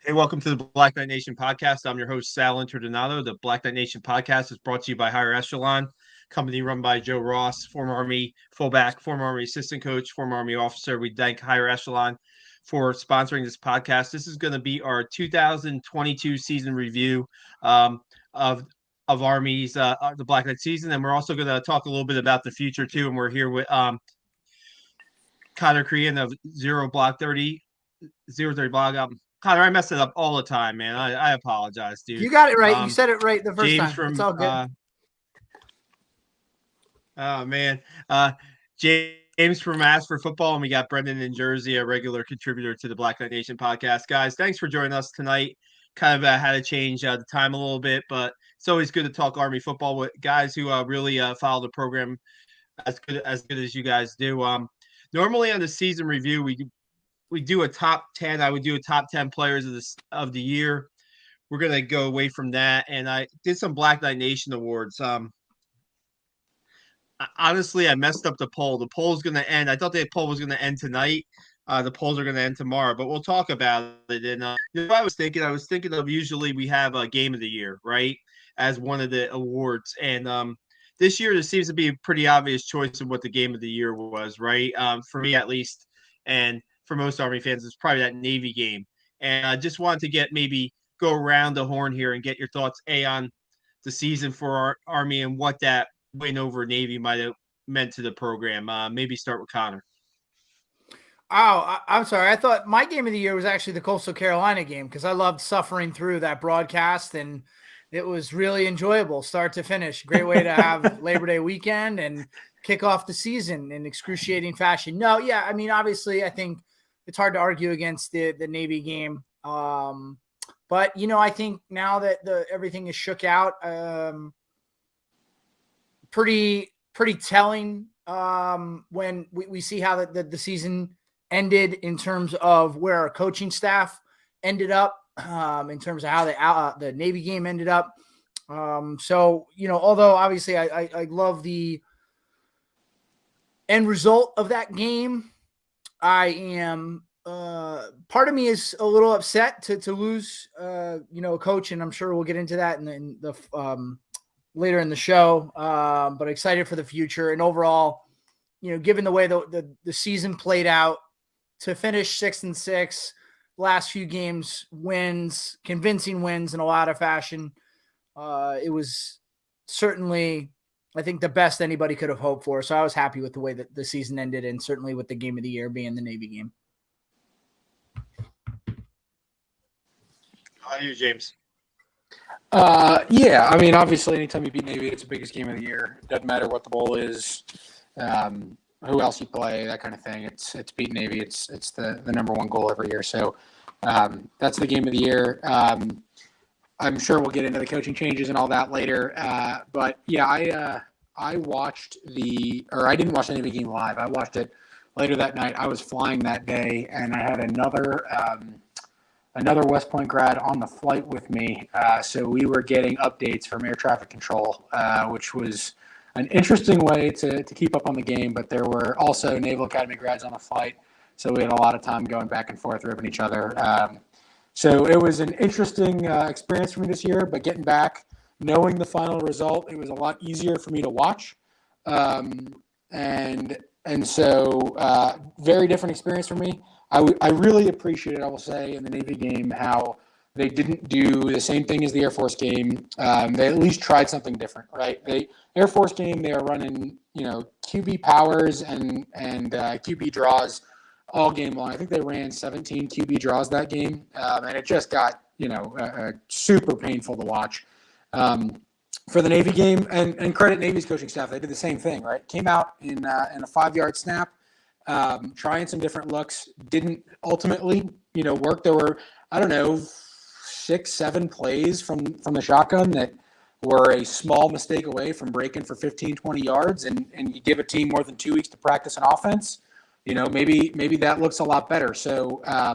Hey, welcome to the Black Knight Nation podcast. I'm your host, Sal Interdonato. The Black Knight Nation podcast is brought to you by Higher Echelon, company run by Joe Ross, former Army fullback, former Army assistant coach, former Army officer. We thank Higher Echelon for sponsoring this podcast. This is going to be our 2022 season review of Army's the Black Knight season, and we're also going to talk a little bit about the future too. And we're here with Connor Crean of Zero Block 30, Zero 30 Blog. Connor, I mess it up all the time, man. I apologize, dude. You got it right. You said it right the first James time. From, it's all good. Oh man, James from Mass for Football, and we got Brendan in Jersey, a regular contributor to the Black Knight Nation podcast. Guys, thanks for joining us tonight. Kind of had to change the time a little bit, but it's always good to talk Army football with guys who really follow the program as good as you guys do. Normally on the season review, we do a top 10. I would do a top 10 players of the year. We're gonna go away from that, and I did some Black Knight Nation awards. Honestly, I messed up the poll. The poll is gonna end. I thought the poll was gonna end tonight. The polls are gonna end tomorrow, but we'll talk about it. And what I was thinking of usually we have a game of the year, right, as one of the awards, and this year there seems to be a pretty obvious choice of what the game of the year was, right? For me at least, and for most Army fans, it's probably that Navy game. And I just wanted to go around the horn here and get your thoughts, on the season for our Army and what that win over Navy might have meant to the program. Maybe start with Connor. Oh, I'm sorry. I thought my game of the year was actually the Coastal Carolina game because I loved suffering through that broadcast, and it was really enjoyable start to finish. Great way to have Labor Day weekend and kick off the season in excruciating fashion. No, yeah, I mean, obviously, I think it's hard to argue against the Navy game. But, I think now that everything is shook out, pretty telling when we see how the season ended in terms of where our coaching staff ended up, in terms of how the Navy game ended up. So, although obviously I love the end result of that game, I am part of me is a little upset to lose a coach, and I'm sure we'll get into that in the later in the show, but excited for the future. And overall, given the way the season played out, to finish 6-6, last few games wins, convincing wins in a lot of fashion, it was certainly, I think, the best anybody could have hoped for. So I was happy with the way that the season ended, and certainly with the game of the year being the Navy game. How are you, James? Yeah, I mean, obviously, anytime you beat Navy, it's the biggest game of the year. It doesn't matter what the bowl is, who else you play, that kind of thing. It's beat Navy. It's the number one goal every year. So that's the game of the year. I'm sure we'll get into the coaching changes and all that later. But yeah, I watched I didn't watch the Navy game live. I watched it later that night. I was flying that day, and I had another West Point grad on the flight with me. So we were getting updates from air traffic control, which was an interesting way to keep up on the game. But there were also Naval Academy grads on the flight, so we had a lot of time going back and forth, ripping each other. So it was an interesting experience for me this year, but getting back, knowing the final result, it was a lot easier for me to watch. And so very different experience for me. I really appreciated, I will say, in the Navy game, how they didn't do the same thing as the Air Force game. They at least tried something different, right? Air Force game, they are running, QB powers and QB draws all game long. I think they ran 17 QB draws that game, and it just got, super painful to watch. For the Navy game, and credit Navy's coaching staff, they did the same thing, right? Came out in a 5-yard snap, trying some different looks, didn't ultimately, work. There were, 6-7 plays from the shotgun that were a small mistake away from breaking for 15, 20 yards, and you give a team more than 2 weeks to practice an offense, maybe that looks a lot better. So I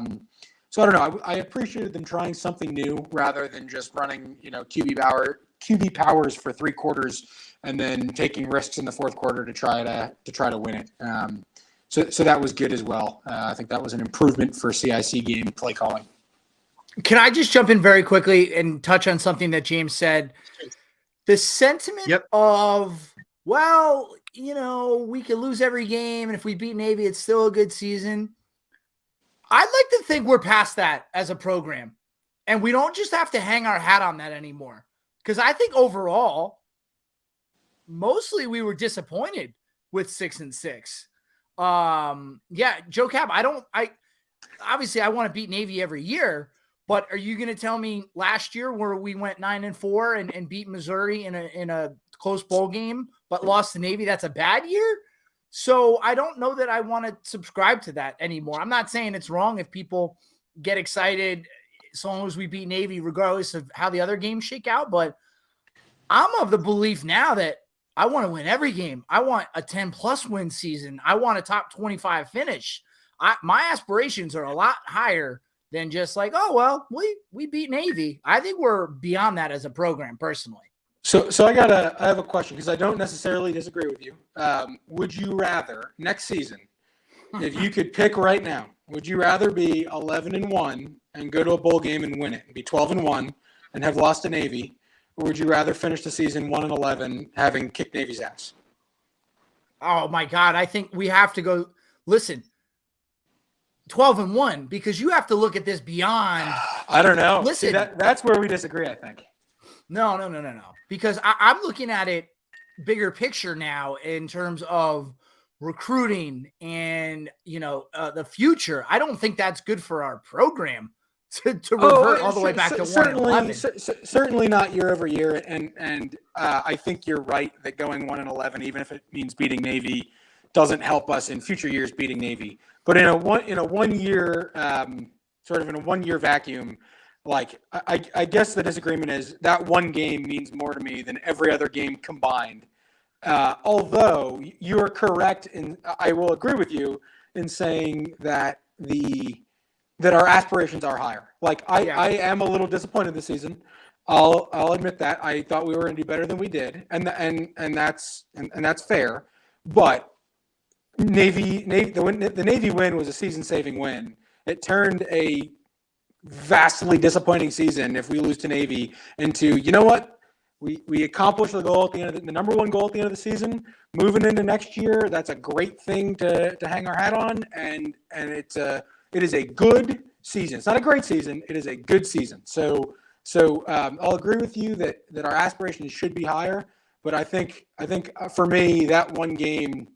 don't know. I appreciated them trying something new rather than just running, QB powers for 3 quarters and then taking risks in the fourth quarter to try to win it. So that was good as well. I think that was an improvement for CIC game play calling. Can I just jump in very quickly and touch on something that James said? The sentiment of, well, we could lose every game, and if we beat Navy, it's still a good season. I'd like to think we're past that as a program, and we don't just have to hang our hat on that anymore. Because I think overall, mostly we were disappointed with 6-6. Joe Cap, obviously I want to beat Navy every year, but are you going to tell me last year where we went 9-4 and beat Missouri in a close bowl game, but lost to Navy, that's a bad year? So I don't know that I want to subscribe to that anymore. I'm not saying it's wrong if people get excited so long as we beat Navy, regardless of how the other games shake out. But I'm of the belief now that I want to win every game. I want a 10-plus win season. I want a top 25 finish. My aspirations are a lot higher than just like, oh, well, we beat Navy. I think we're beyond that as a program, personally. So I have a question, because I don't necessarily disagree with you. Would you rather next season, if you could pick right now, would you rather be 11-1 and go to a bowl game and win it, and be 12-1 and have lost to Navy, or would you rather finish the season 1-11 having kicked Navy's ass? Oh my God. I think we have to go, listen, 12-1, because you have to look at this beyond. I don't know. Listen, see, that's where we disagree, I think. No. Because I'm looking at it bigger picture now in terms of recruiting and, the future. I don't think that's good for our program to revert all the way back to 1-11. Certainly not year over year. And I think you're right that going 1-11, even if it means beating Navy, doesn't help us in future years beating Navy. But in a 1 year, sort of in a 1 year vacuum, like I guess the disagreement is that one game means more to me than every other game combined. Although you are correct, and I will agree with you in saying that our aspirations are higher. Like I am a little disappointed this season. I'll admit that. I thought we were going to do better than we did, and that's fair. But the Navy win was a season-saving win. It turned a vastly disappointing season, if we lose to Navy, into, you know what? We accomplished the goal at the end of the number one goal at the end of the season. Moving into next year, that's a great thing to hang our hat on, and it is a good season. It's not a great season. It is a good season. So I'll agree with you that our aspirations should be higher. But I think for me, that one game,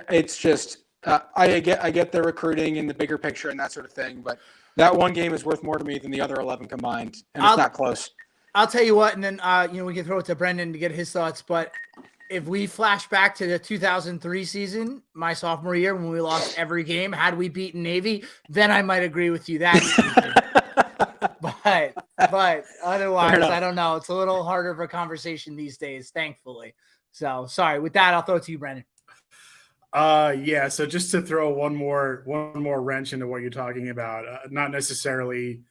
it's just I get the recruiting and the bigger picture and that sort of thing, but that one game is worth more to me than the other 11 combined, and it's not close. I'll tell you what, and then we can throw it to Brendan to get his thoughts. But if we flash back to the 2003 season, my sophomore year, when we lost every game, had we beaten Navy, then I might agree with you that season. but otherwise, I don't know. It's a little harder of a conversation these days, thankfully. So sorry. With that, I'll throw it to you, Brendan. So just to throw one more wrench into what you're talking about, not necessarily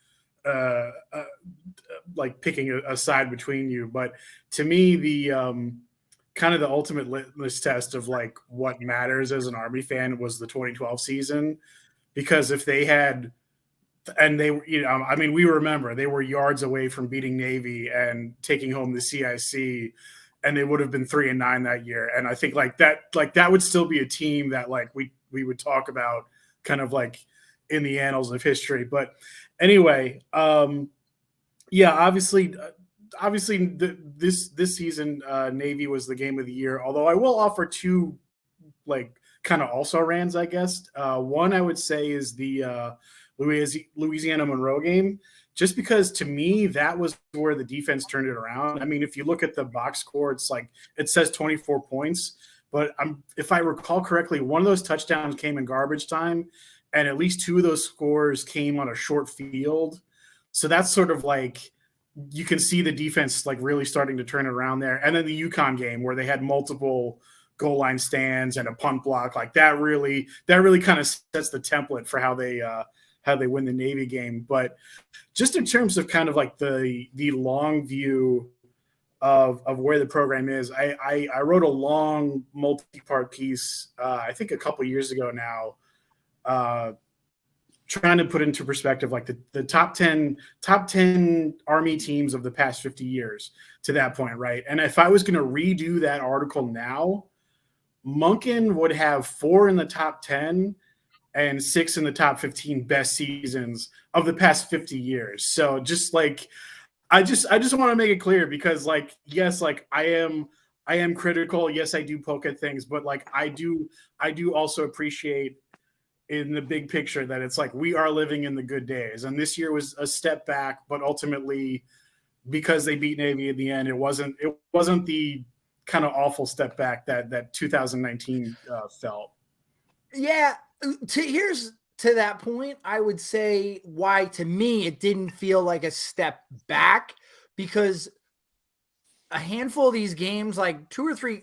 like picking a side between you, but to me, the kind of the ultimate litmus test of like what matters as an Army fan was the 2012 season, because if they had, and they, we remember they were yards away from beating Navy and taking home the CIC, and they would have been 3-9 that year. And I think that would still be a team that like we would talk about kind of like in the annals of history. But anyway, obviously this season, Navy was the game of the year. Although I will offer two like kind of also rans, I guess. One I would say is the Louisiana Monroe game, just because to me that was where the defense turned it around. I mean, if you look at the box score, it's like it says 24 points, but if I recall correctly, one of those touchdowns came in garbage time, and at least two of those scores came on a short field. So that's sort of like you can see the defense like really starting to turn it around there. And then the UConn game where they had multiple goal line stands and a punt block, like that really kind of sets the template for how they win the Navy game. But just in terms of kind of like the long view of where the program is, I wrote a long multi-part piece, I think a couple years ago now, trying to put into perspective like the top 10 Army teams of the past 50 years to that point, right? And if I was going to redo that article now, Monken would have 4 in the top 10 and 6 in the top 15 best seasons of the past 50 years. So just like I just want to make it clear, because like, yes, like I am critical. Yes, I do poke at things, but like I do also appreciate in the big picture that it's like we are living in the good days. And this year was a step back, but ultimately because they beat Navy in the end, it wasn't the kind of awful step back that 2019 felt. Yeah. Here's to that point, I would say why to me it didn't feel like a step back, because a handful of these games, like 2 or 3,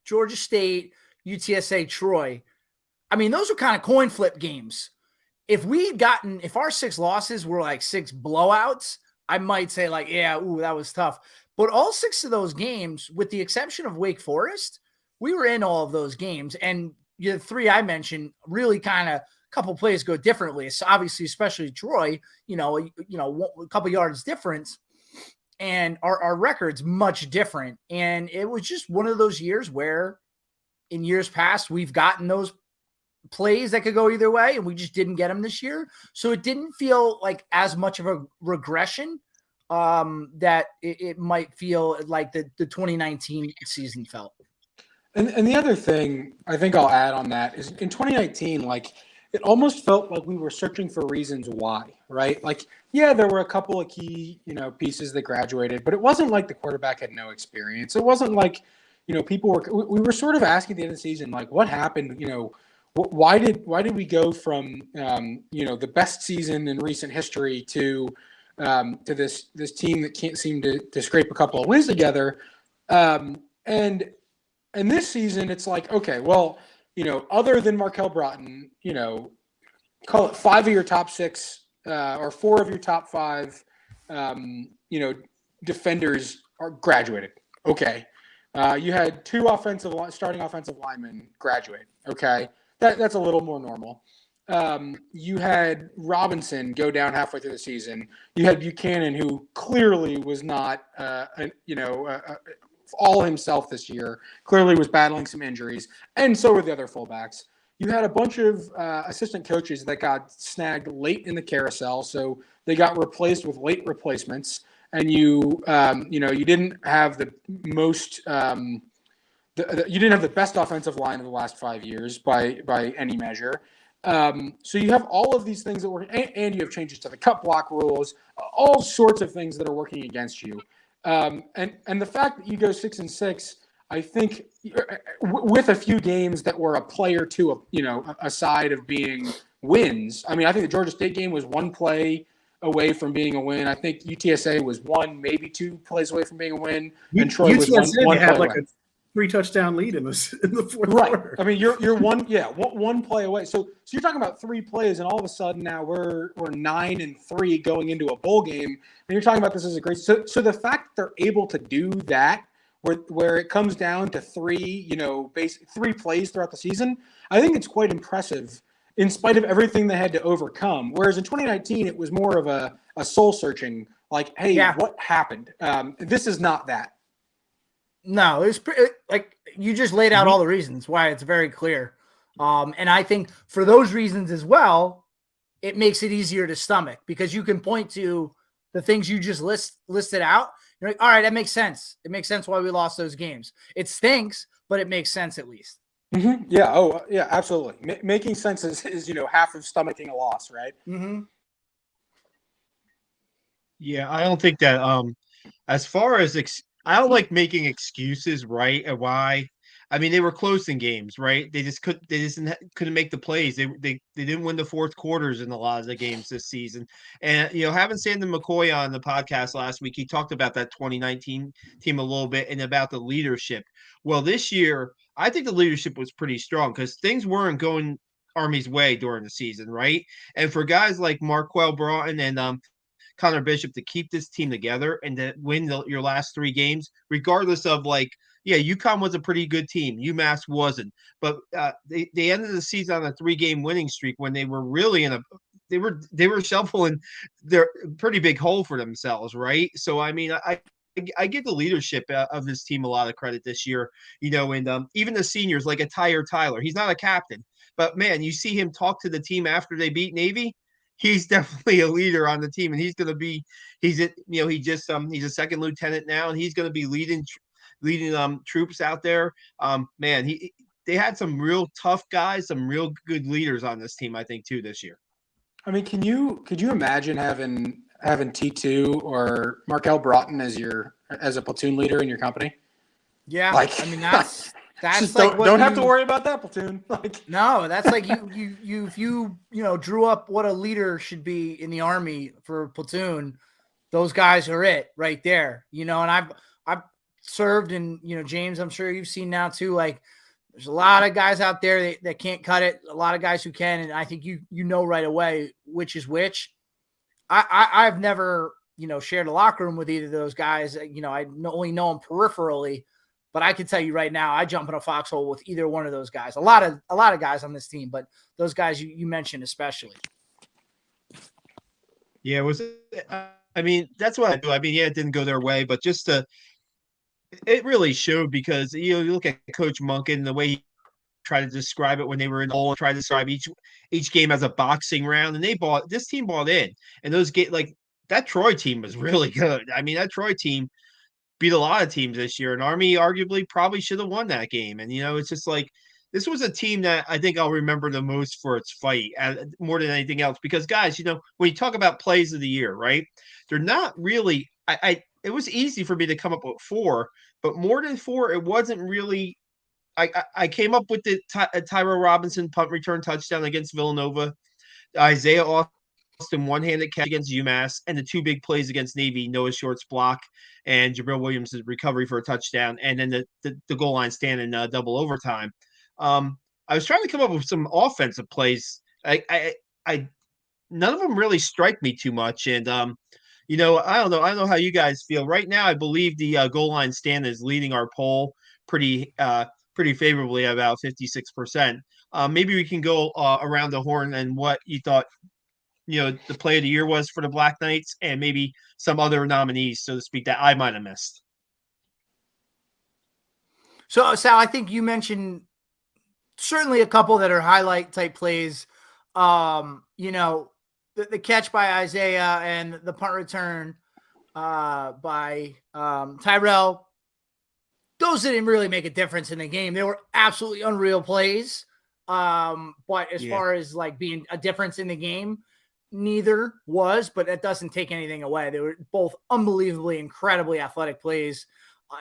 Georgia State, UTSA, Troy, I mean, those are kind of coin flip games. If our 6 losses were like 6 blowouts, I might say like, yeah, ooh, that was tough. But all 6 of those games, with the exception of Wake Forest, we were in all of those games. And the 3 I mentioned really kind of a couple plays go differently. So obviously, especially Troy, a couple yards difference, and our record's much different. And it was just one of those years where in years past, we've gotten those plays that could go either way, and we just didn't get them this year. So it didn't feel like as much of a regression that it might feel like the 2019 season felt. And the other thing I think I'll add on that is in 2019, like it almost felt like we were searching for reasons why, right? Like, yeah, there were a couple of key, pieces that graduated, but it wasn't like the quarterback had no experience. It wasn't like, we were sort of asking at the end of the season, like, what happened? Why did we go from the best season in recent history to this team that can't seem to scrape a couple of wins together? And this season, it's like, okay, well, other than Markel Broughton, call it 5 of your top 6 or 4 of your top 5, defenders are graduated. Okay. You had 2 starting offensive linemen graduate. Okay. That's a little more normal. You had Robinson go down halfway through the season. You had Buchanan, who clearly was not, all himself this year, clearly was battling some injuries, and so were the other fullbacks. You had a bunch of assistant coaches that got snagged late in the carousel, so they got replaced with late replacements, and you didn't have the most you didn't have the best offensive line in the last 5 years by any measure. So you have all of these things that work, and you have changes to the cut block rules, all sorts of things that are working against you. And the fact that you go 6-6, I think, with a few games that were a play or two, aside of being wins. I mean, I think the Georgia State game was 1 play away from being a win. I think UTSA was 1, maybe 2 plays away from being a win, and Troy was one had play like away. a 3-touchdown lead in the fourth Right. quarter. I mean, you're one play away. So you're talking about 3 plays, and all of a sudden now we're 9-3 going into a bowl game, and you're talking about this as a great. So the fact that they're able to do that, where it comes down to 3 plays throughout the season, I think it's quite impressive, in spite of everything they had to overcome. Whereas in 2019, it was more of a soul searching, like, hey, what happened? This is not that. No, it's like you just laid out all the reasons why it's very clear. And I think for those reasons as well, it makes it easier to stomach, because you can point to the things you just listed out. You're like, all right, that makes sense. It makes sense why we lost those games. It stinks, but it makes sense at least. Mm-hmm. Yeah. Oh, yeah, absolutely. Making sense is half of stomaching a loss, right? Mm-hmm. Yeah, I don't think that as far as I don't like making excuses, right? And why? I mean, they were close in games, right? They just couldn't make the plays. They didn't win the fourth quarters in a lot of the games this season. And having Sandon McCoy on the podcast last week, he talked about that 2019 team a little bit and about the leadership. Well, this year, I think the leadership was pretty strong because things weren't going Army's way during the season, right? And for guys like Marquel Broughton and Connor Bishop to keep this team together and to win your last 3 games, regardless of UConn was a pretty good team. UMass wasn't. But they ended the season on a 3-game winning streak when they were really in they were shoveling their pretty big hole for themselves, right? So I mean, I give the leadership of this team a lot of credit this year, and even the seniors like a Tyler. He's not a captain, but man, you see him talk to the team after they beat Navy. He's definitely a leader on the team, and he's going to be. He's he's a second lieutenant now, and he's going to be leading troops out there. Man, they had some real tough guys, some real good leaders on this team, I think, too, this year. I mean, could you imagine having T2 or Markel Broughton as a platoon leader in your company? Yeah, I mean that's just like don't have to worry about that platoon. No, that's like you drew up what a leader should be in the Army for a platoon. Those guys are it right there, and I've served, and James, I'm sure you've seen now too, like there's a lot of guys out there that can't cut it, a lot of guys who can, and I think you know right away which is which. I've never shared a locker room with either of those guys. I only know them peripherally, but I can tell you right now, I jump in a foxhole with either one of those guys. A lot of guys on this team, but those guys you mentioned especially. Yeah, I mean, that's what I do. I mean, yeah, it didn't go their way, but it really showed because you look at Coach Monken, the way he tried to describe it when they were in the hole, and tried to describe each game as a boxing round, and this team bought in, and those like that Troy team was really good. I mean, that Troy team beat a lot of teams this year, and Army arguably probably should have won that game. And it's just like this was a team that I think I'll remember the most for its fight, more than anything else. Because guys, when you talk about plays of the year, right? They're not really. It was easy for me to come up with 4, but more than 4, it wasn't really. I came up with the Tyrell Robinson punt return touchdown against Villanova, Isaiah Austin one-handed catch against UMass, and the 2 big plays against Navy, Noah Short's block and Jabril Williams' recovery for a touchdown, and then the goal line stand in double overtime. I was trying to come up with some offensive plays. I none of them really strike me too much, and I don't know how you guys feel right now. I believe the goal line stand is leading our poll pretty favorably, about 56%. Maybe we can go around the horn and what you thought, the play of the year was for the Black Knights, and maybe some other nominees, so to speak, that I might have missed. So, Sal, I think you mentioned certainly a couple that are highlight type plays. The catch by Isaiah and the punt return by Tyrell. Those didn't really make a difference in the game. They were absolutely unreal plays. But as far as like being a difference in the game, neither was, but that doesn't take anything away. They were both unbelievably, incredibly athletic plays.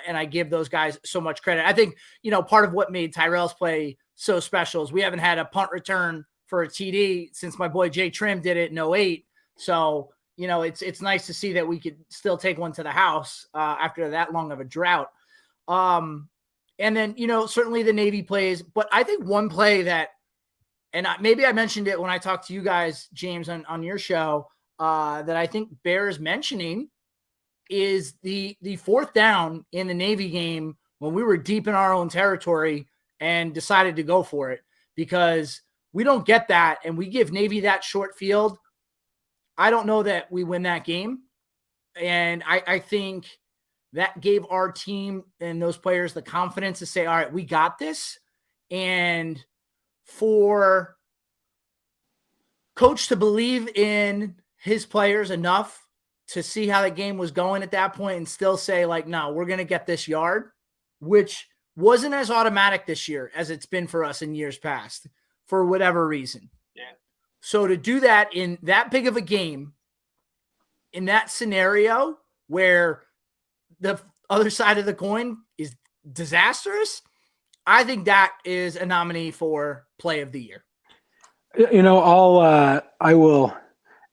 And I give those guys so much credit. I think, part of what made Tyrell's play so special is we haven't had a punt return for a TD since my boy Jay Trim did it in 2008. So, it's nice to see that we could still take one to the house after that long of a drought. And then, certainly the Navy plays, but I think one play that, and maybe I mentioned it when I talked to you guys, James, on your show, that I think bears mentioning is the 4th down in the Navy game when we were deep in our own territory and decided to go for it, because we don't get that. And we give Navy that short field. I don't know that we win that game. And I think that gave our team and those players the confidence to say, all right, we got this. And for coach to believe in his players enough to see how the game was going at that point and still say, like, no, we're going to get this yard, which wasn't as automatic this year as it's been for us in years past for whatever reason. Yeah. So to do that in that big of a game, in that scenario where the other side of the coin is disastrous, I think that is a nominee for play of the year. I will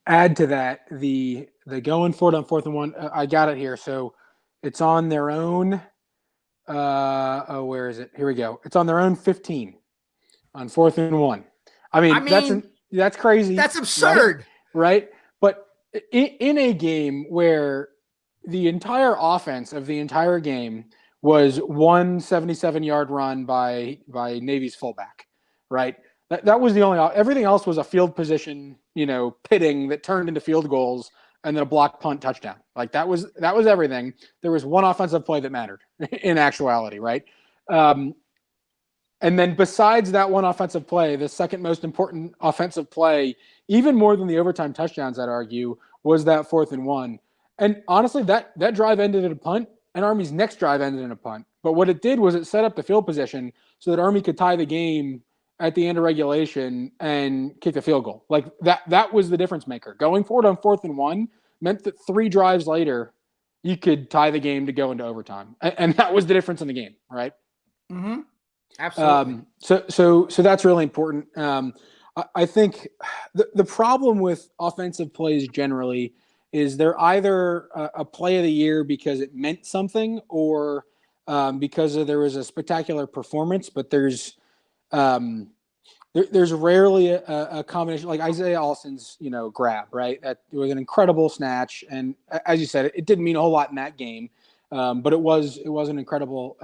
add to that the going for it on 4th and 1. I got it here. So it's on their own. Where is it? Here we go. It's on their own 15 on 4th and 1. I mean that's crazy. That's absurd, right? But in a game where the entire offense of the entire game was one 77-yard run by Navy's fullback, right? That was the only. Everything else was a field position, pitting that turned into field goals and then a block punt touchdown. Like that was everything. There was one offensive play that mattered in actuality, right? And then besides that one offensive play, the second most important offensive play, even more than the overtime touchdowns, I'd argue, was that 4th and 1. And honestly, that drive ended in a punt, and Army's next drive ended in a punt. But what it did was it set up the field position so that Army could tie the game at the end of regulation and kick a field goal. Like that was the difference maker. Going forward on 4th and 1 meant that 3 drives later, you could tie the game to go into overtime. And that was the difference in the game, right? Mm-hmm. Absolutely. So that's really important. I think the problem with offensive plays generally is they're either a play of the year because it meant something or because there was a spectacular performance, but there's rarely a combination like Isaiah Alston's, grab, right? That it was an incredible snatch. And as you said, it didn't mean a whole lot in that game. But it was an incredible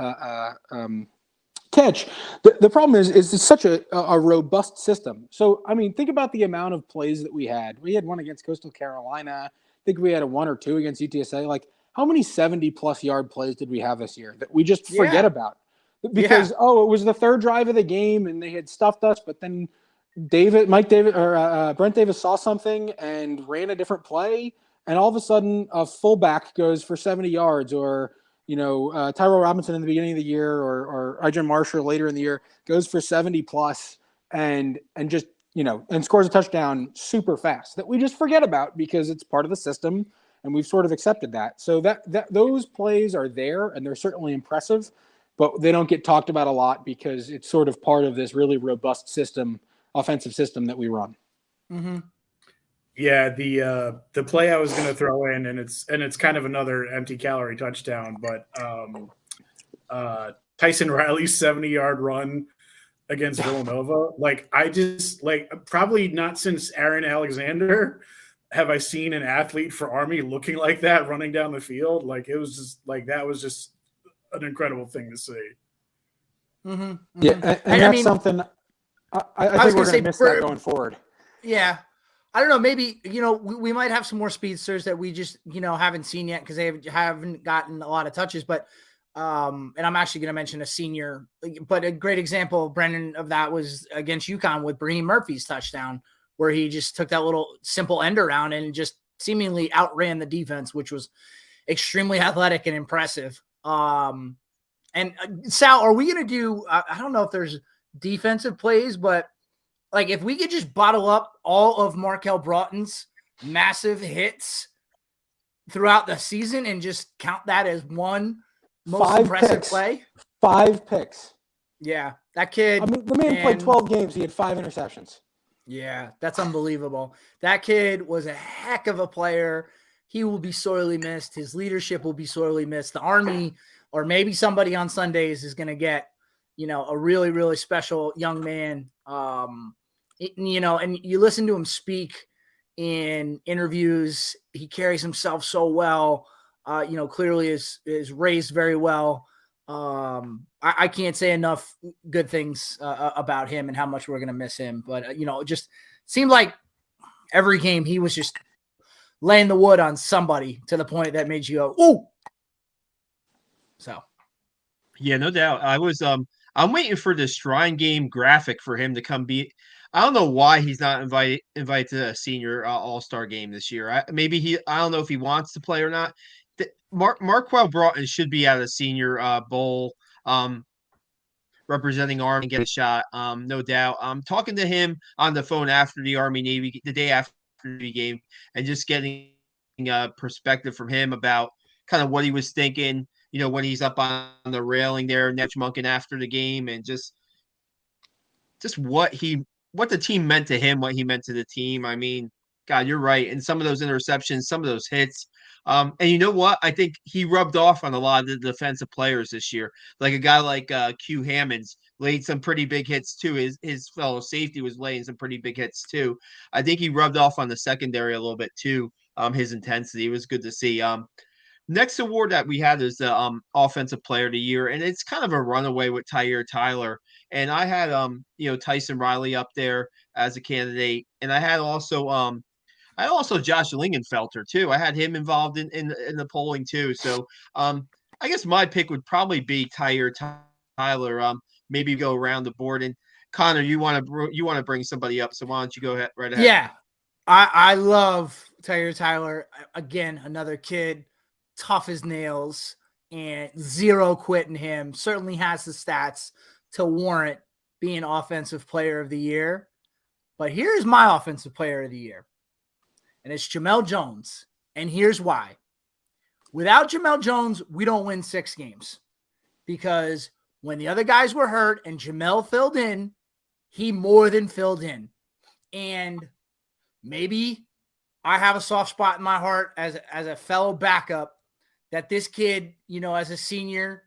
catch. The problem is it's such a robust system. So, I mean, think about the amount of plays that we had. We had one against Coastal Carolina. I think we had a 1 or 2 against UTSA. Like, how many 70-plus yard plays did we have this year that we just forget about? Because, it was the 3rd drive of the game and they had stuffed us, but then Brent Davis saw something and ran a different play, and all of a sudden a fullback goes for 70 yards or – Tyrell Robinson in the beginning of the year or Adrian Marshall later in the year goes for 70 plus and just, and scores a touchdown super fast that we just forget about because it's part of the system and we've sort of accepted that. So that those plays are there and they're certainly impressive, but they don't get talked about a lot because it's sort of part of this really robust system, offensive system that we run. Mm-hmm. Yeah, the play I was going to throw in, and it's kind of another empty calorie touchdown, but Tyson Riley's 70-yard run against Villanova. Like I just probably not since Aaron Alexander have I seen an athlete for Army looking like that running down the field. Like it was just that was just an incredible thing to see. Mm-hmm, mm-hmm. Yeah, and that's something I think we're going to miss that going forward. Yeah. I don't know. Maybe, we might have some more speedsters that we just, haven't seen yet because they haven't gotten a lot of touches. But, and I'm actually going to mention a senior, but a great example, Brendan, of that was against UConn with Brahim Murphy's touchdown, where he just took that little simple end around and just seemingly outran the defense, which was extremely athletic and impressive. And Sal, are we going to do, I don't know if there's defensive plays, but like if we could just bottle up all of Markel Broughton's massive hits throughout the season and just count that as one most impressive play. 5 picks. Yeah, that kid. I mean, the man played 12 games. He had 5 interceptions. Yeah, that's unbelievable. That kid was a heck of a player. He will be sorely missed. His leadership will be sorely missed. The Army, or maybe somebody on Sundays, is going to get, a really, really special young man. And you listen to him speak in interviews. He carries himself so well. Clearly is raised very well. I can't say enough good things about him and how much we're going to miss him. But, it just seemed like every game he was just laying the wood on somebody to the point that made you go, ooh. So. Yeah, no doubt. I'm waiting for the Shrine Game graphic for him to come be. I don't know why he's not invited to a senior all-star game this year. I don't know if he wants to play or not. Marquel Broughton should be at a senior bowl representing Army and get a shot. No doubt. I'm talking to him on the phone after the Army-Navy, the day after the game, and just getting a perspective from him about kind of what he was thinking, when he's up on the railing there, Netchmunkin after the game, and just what the team meant to him, what he meant to the team. I mean, God, you're right. And some of those interceptions, some of those hits. And you know what? I think he rubbed off on a lot of the defensive players this year. Like a guy like Q Hammonds laid some pretty big hits too. His fellow safety was laying some pretty big hits too. I think he rubbed off on the secondary a little bit too. His intensity. It was good to see. Next award that we had is the Offensive Player of the Year, and it's kind of a runaway with Tyler. and I had Tyson Riley up there as a candidate, and I had also Josh Lingenfelter too. I had him involved in the polling too. So I guess my pick would probably be Tyler. Maybe go around the board. And Connor, you want to bring somebody up, so why don't you go ahead right ahead? Yeah, I love Tyler. Again, another kid, tough as nails, and zero quit in him. Certainly has the stats to warrant being Offensive Player of the Year. But here's my Offensive Player of the Year, and it's Jamel Jones. And here's why. Without Jamel Jones, we don't win 6 games, because when the other guys were hurt and Jamel filled in, he more than filled in. And maybe I have a soft spot in my heart as a fellow backup that this kid, as a senior,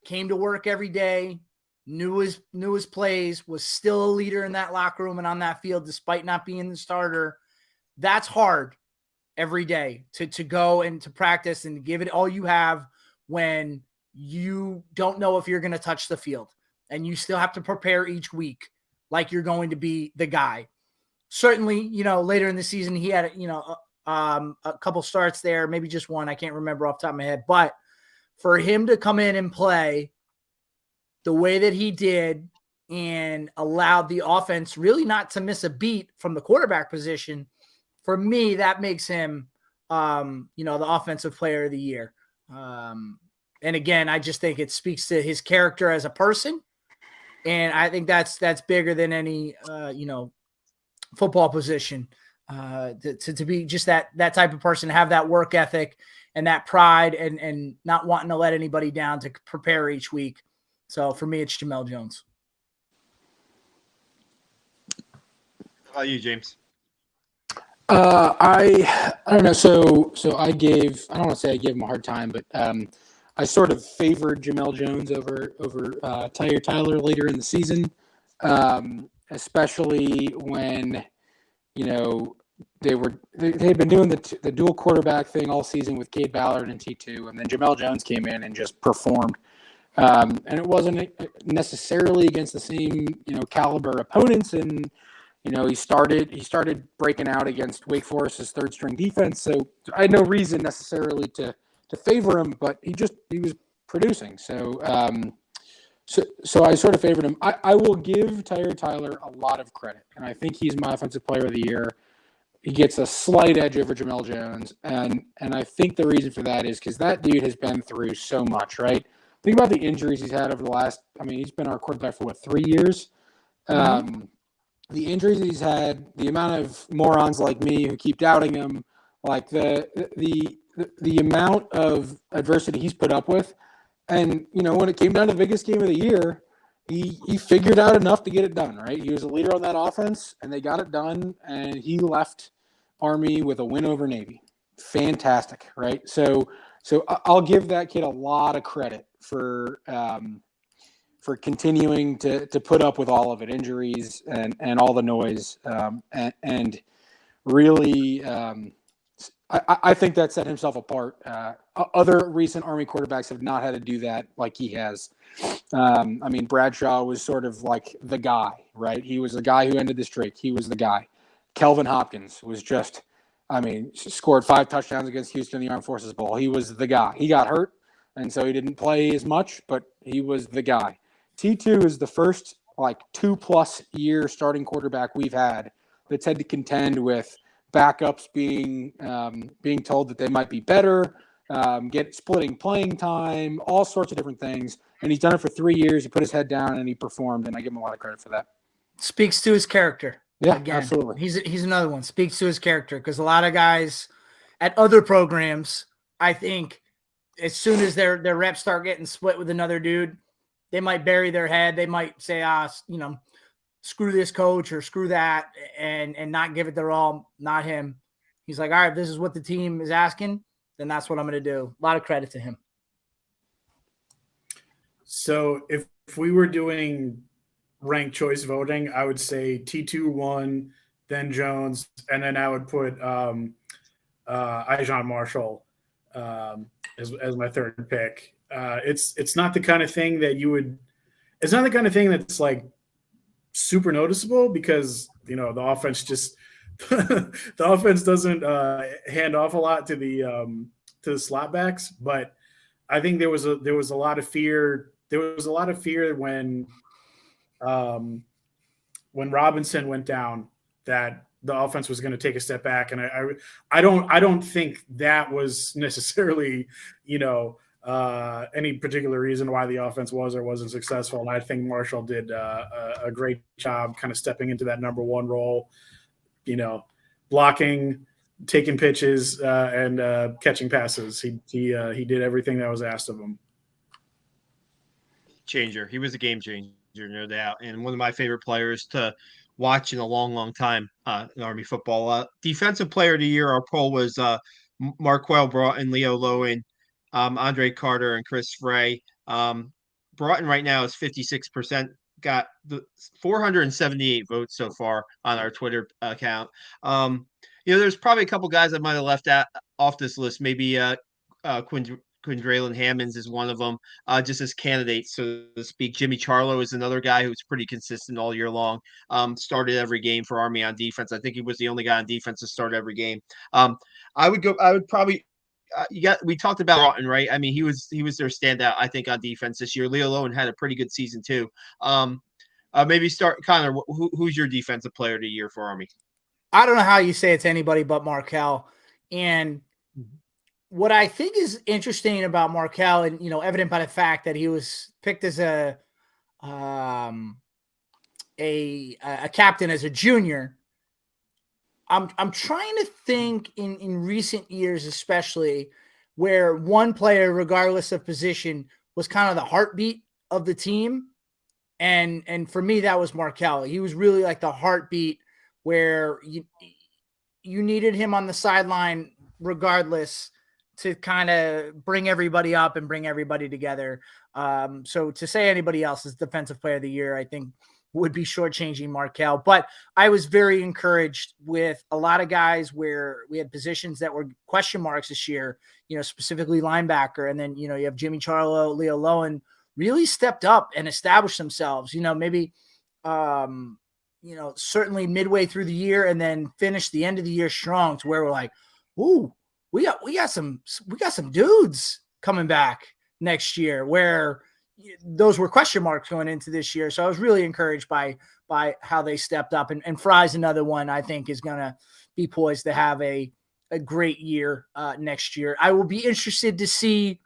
came to work every day, knew his plays, was still a leader in that locker room and on that field despite not being the starter. That's hard every day to go and to practice and to give it all you have when you don't know if you're going to touch the field, and you still have to prepare each week like you're going to be the guy. Certainly, later in the season, he had, a couple starts there, maybe just one. I can't remember off the top of my head. But for him to come in and play the way that he did and allowed the offense really not to miss a beat from the quarterback position, for me, that makes him, the Offensive Player of the Year. And again, I just think it speaks to his character as a person. And I think that's bigger than any, football position, to be just that type of person, to have that work ethic and that pride and not wanting to let anybody down, to prepare each week. So for me, it's Jamel Jones. How about you, James? I don't know. So I don't want to say I gave him a hard time, but I sort of favored Jamel Jones over Tyler later in the season, especially when they had been doing the dual quarterback thing all season with Cade Ballard and T2, and then Jamel Jones came in and just performed. And it wasn't necessarily against the same caliber opponents, and he started breaking out against Wake Forest's third string defense. So I had no reason necessarily to favor him, but he was producing. So so I sort of favored him. I will give Tyler a lot of credit, and I think he's my Offensive Player of the Year. He gets a slight edge over Jamel Jones, and I think the reason for that is because that dude has been through so much, right? Think about the injuries he's had over the last. He's been our quarterback for 3 years. Mm-hmm. The injuries he's had, the amount of morons like me who keep doubting him, like the amount of adversity he's put up with. And, when it came down to the biggest game of the year, he figured out enough to get it done, right? He was a leader on that offense, and they got it done, and he left Army with a win over Navy. Fantastic, right? So I'll give that kid a lot of credit for continuing to put up with all of it, injuries and all the noise, and really I think that set himself apart. Other recent Army quarterbacks have not had to do that like he has. Bradshaw was sort of like the guy, right? He was the guy who ended the streak. He was the guy. Kelvin Hopkins was just, scored 5 touchdowns against Houston in the Armed Forces Bowl. He was the guy. He got hurt, and so he didn't play as much, but he was the guy. T2 is the first 2+ year starting quarterback we've had that's had to contend with backups being told that they might be better, splitting playing time, all sorts of different things. And he's done it for 3 years. He put his head down and he performed, and I give him a lot of credit for that. Speaks to his character. Yeah, again. Absolutely. He's another one. Speaks to his character, because a lot of guys at other programs, I think, as soon as their reps start getting split with another dude, they might bury their head. They might say, screw this coach or screw that, and not give it their all. Not him. He's like, all right, if this is what the team is asking, then that's what I'm going to do. A lot of credit to him. So if we were doing ranked choice voting, I would say T2 1, then Jones, and then I would put Ijon Marshall as my third pick. It's not the kind of thing that you would it's not the kind of thing that's like super noticeable because the offense just the offense doesn't hand off a lot to the slot backs. But I think there was a lot of fear. There was a lot of fear when Robinson went down that the offense was going to take a step back, and I don't think that was necessarily any particular reason why the offense was or wasn't successful. And I think Marshall did a great job kind of stepping into that number one role, blocking, taking pitches, and catching passes. He did everything that was asked of him. Changer. He was a game changer, no doubt, and one of my favorite players to watch in a long, long time in Army football. Defensive Player of the Year, our poll was Marquel Broughton, Leo Lowen, Andre Carter, and Chris Frey. Broughton right now is 56%, got the 478 votes so far on our Twitter account. There's probably a couple guys I might have left off this list. Maybe Quindraylon Hammonds is one of them, just as candidates, so to speak. Jimmy Charlo is another guy who's pretty consistent all year long. Started every game for Army on defense. I think he was the only guy on defense to start every game. I would probably. We talked about Broughton, right? I mean, he was their standout, I think, on defense this year. Leo Lowen had a pretty good season too. Maybe start, Connor. Who's your defensive player of the year for Army? I don't know how you say it's anybody but Markel. And what I think is interesting about Markel, and evident by the fact that he was picked as a captain as a junior. I'm trying to think in recent years, especially, where one player, regardless of position, was kind of the heartbeat of the team. And for me, that was Markel. He was really like the heartbeat where you needed him on the sideline regardless to kind of bring everybody up and bring everybody together. So to say anybody else is defensive player of the year, I think would be shortchanging Markel. But I was very encouraged with a lot of guys where we had positions that were question marks this year, specifically linebacker. And then, you have Jimmy Charlo, Leo Lowen really stepped up and established themselves, maybe, certainly midway through the year, and then finished the end of the year strong to where we're like, ooh, we got some dudes coming back next year, where those were question marks going into this year. So I was really encouraged by how they stepped up, and Fry's another one I think is going to be poised to have a great year next year. I will be interested to see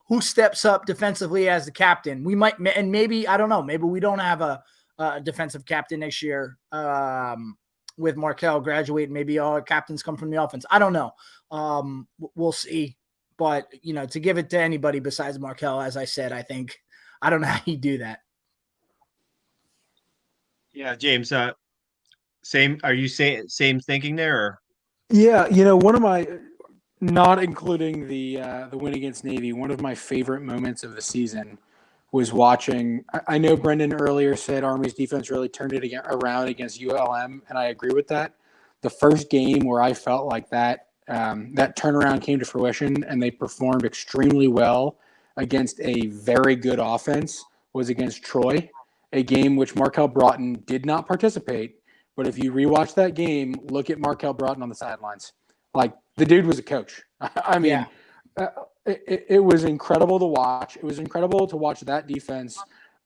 who steps up defensively as the captain. We might, and maybe, I don't know, maybe we don't have a defensive captain next year with Markel graduating. Maybe all our captains come from the offense. I don't know. We'll see. But, to give it to anybody besides Markel, as I said, I don't know how you do that. Yeah, James, same. Are you same thinking there? Or? Yeah, one of my, not including the win against Navy, one of my favorite moments of the season was watching. I know Brendan earlier said Army's defense really turned it around against ULM, and I agree with that. The first game where I felt like that turnaround came to fruition and they performed extremely well against a very good offense was against Troy, a game which Markel Broughton did not participate. But if you rewatch that game, look at Markel Broughton on the sidelines. Like, the dude was a coach. I mean, it was incredible to watch. It was incredible to watch that defense,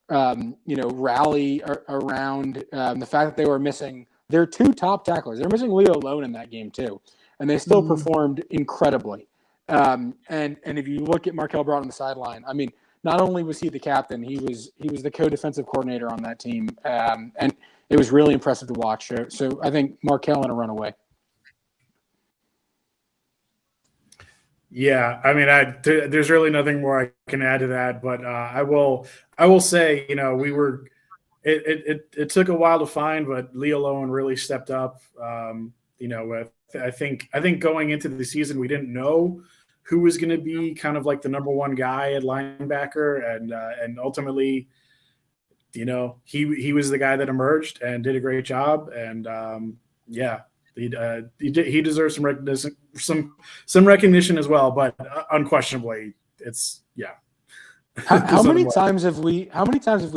rally around the fact that they were missing their two top tacklers. They're missing Leo Lowen in that game too, and they still performed incredibly. And if you look at Markel Broughton on the sideline, I mean, not only was he the captain, he was the co-defensive coordinator on that team, and it was really impressive to watch. So I think Markel in a runaway. Yeah, I mean, there's really nothing more I can add to that, but I will say, it took a while to find, but Leo Lowen really stepped up. I think going into the season, we didn't know who was going to be kind of like the number one guy at linebacker, and ultimately, he was the guy that emerged and did a great job, and he deserves some recognition as well, but unquestionably, it's How many times have we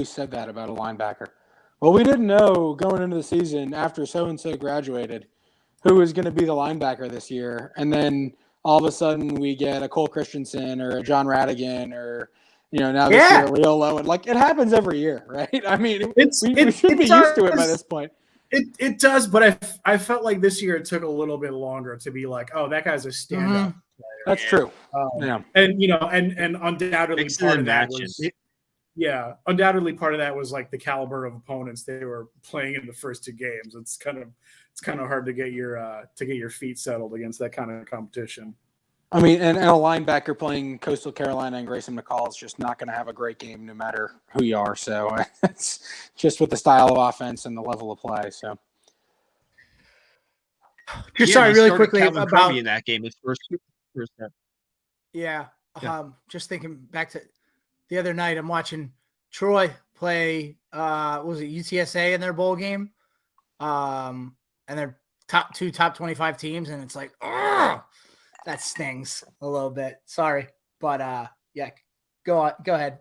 said that about a linebacker? Well, we didn't know going into the season after so and so graduated who was going to be the linebacker this year, and then all of a sudden we get a Cole Christensen or a John Radigan or now this year Leo Lowen. Like, it happens every year, right? I mean, we should be used to it by this point. It does, but I felt like this year it took a little bit longer to be like, oh, that guy's a stand-up player. That's true. Yeah, and and undoubtedly part of that was undoubtedly part of that was like the caliber of opponents they were playing in the first two games. It's kind of hard to get your feet settled against that kind of competition. I mean, and a linebacker playing Coastal Carolina and Grayson McCall is just not going to have a great game no matter who you are. So it's just with the style of offense and the level of play. So, sorry, really quickly about in that game. His first step. Yeah. Just thinking back to the other night, I'm watching Troy play. Was it UTSA in their bowl game? And they're top 25 teams, and it's like, that stings a little bit. Sorry, but go ahead.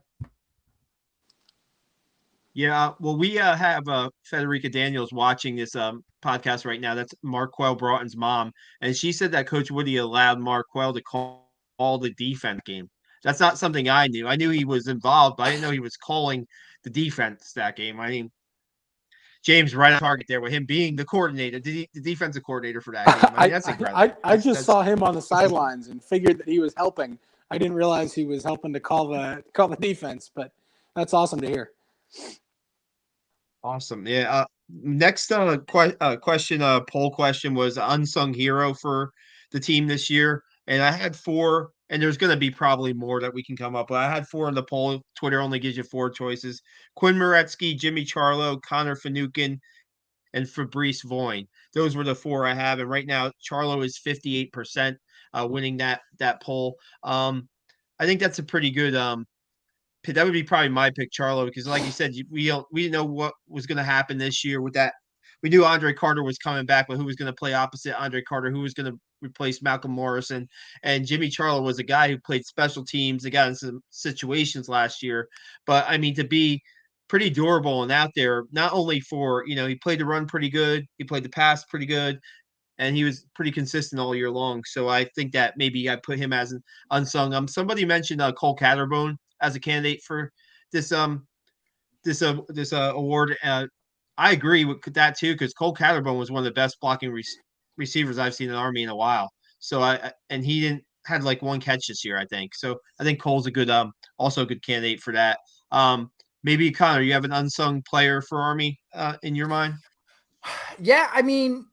Yeah, well, we have Federica Daniels watching this podcast right now. That's Marquel Broughton's mom, and she said that Coach Woody allowed Marquel to call the defense game. That's not something I knew. I knew he was involved, but I didn't know he was calling the defense that game. I mean, James right on target there with him being the coordinator, the defensive coordinator for that game. I mean, that's incredible. I just saw him on the sidelines and figured that he was helping. I didn't realize he was helping to call the defense, but that's awesome to hear. Awesome. Yeah. Next poll question was unsung hero for the team this year. And I had 4, and there's going to be probably more that we can come up with. I had 4 in the poll. Twitter only gives you 4 choices. Quinn Moretsky, Jimmy Charlo, Connor Finucane, and Fabrice Voin. Those were the 4 I have. And right now, Charlo is 58% winning that poll. I think that's a pretty good that would be probably my pick, Charlo, because like you said, we didn't know what was going to happen this year with that. We knew Andre Carter was coming back, but who was going to play opposite Andre Carter? Who was going to replace Malcolm Morrison? And Jimmy Charlo was a guy who played special teams. They got in some situations last year. But, I mean, to be pretty durable and out there, not only for, he played the run pretty good. He played the pass pretty good. And he was pretty consistent all year long. So I think that maybe I put him as an unsung. Somebody mentioned Cole Catterbone as a candidate for this award. I agree with that too, because Cole Catterbone was one of the best blocking receivers I've seen in the Army in a while. So and he had like 1 catch this year, I think. So I think Cole's a good also a good candidate for that. Maybe Connor, you have an unsung player for Army in your mind? Yeah, I mean,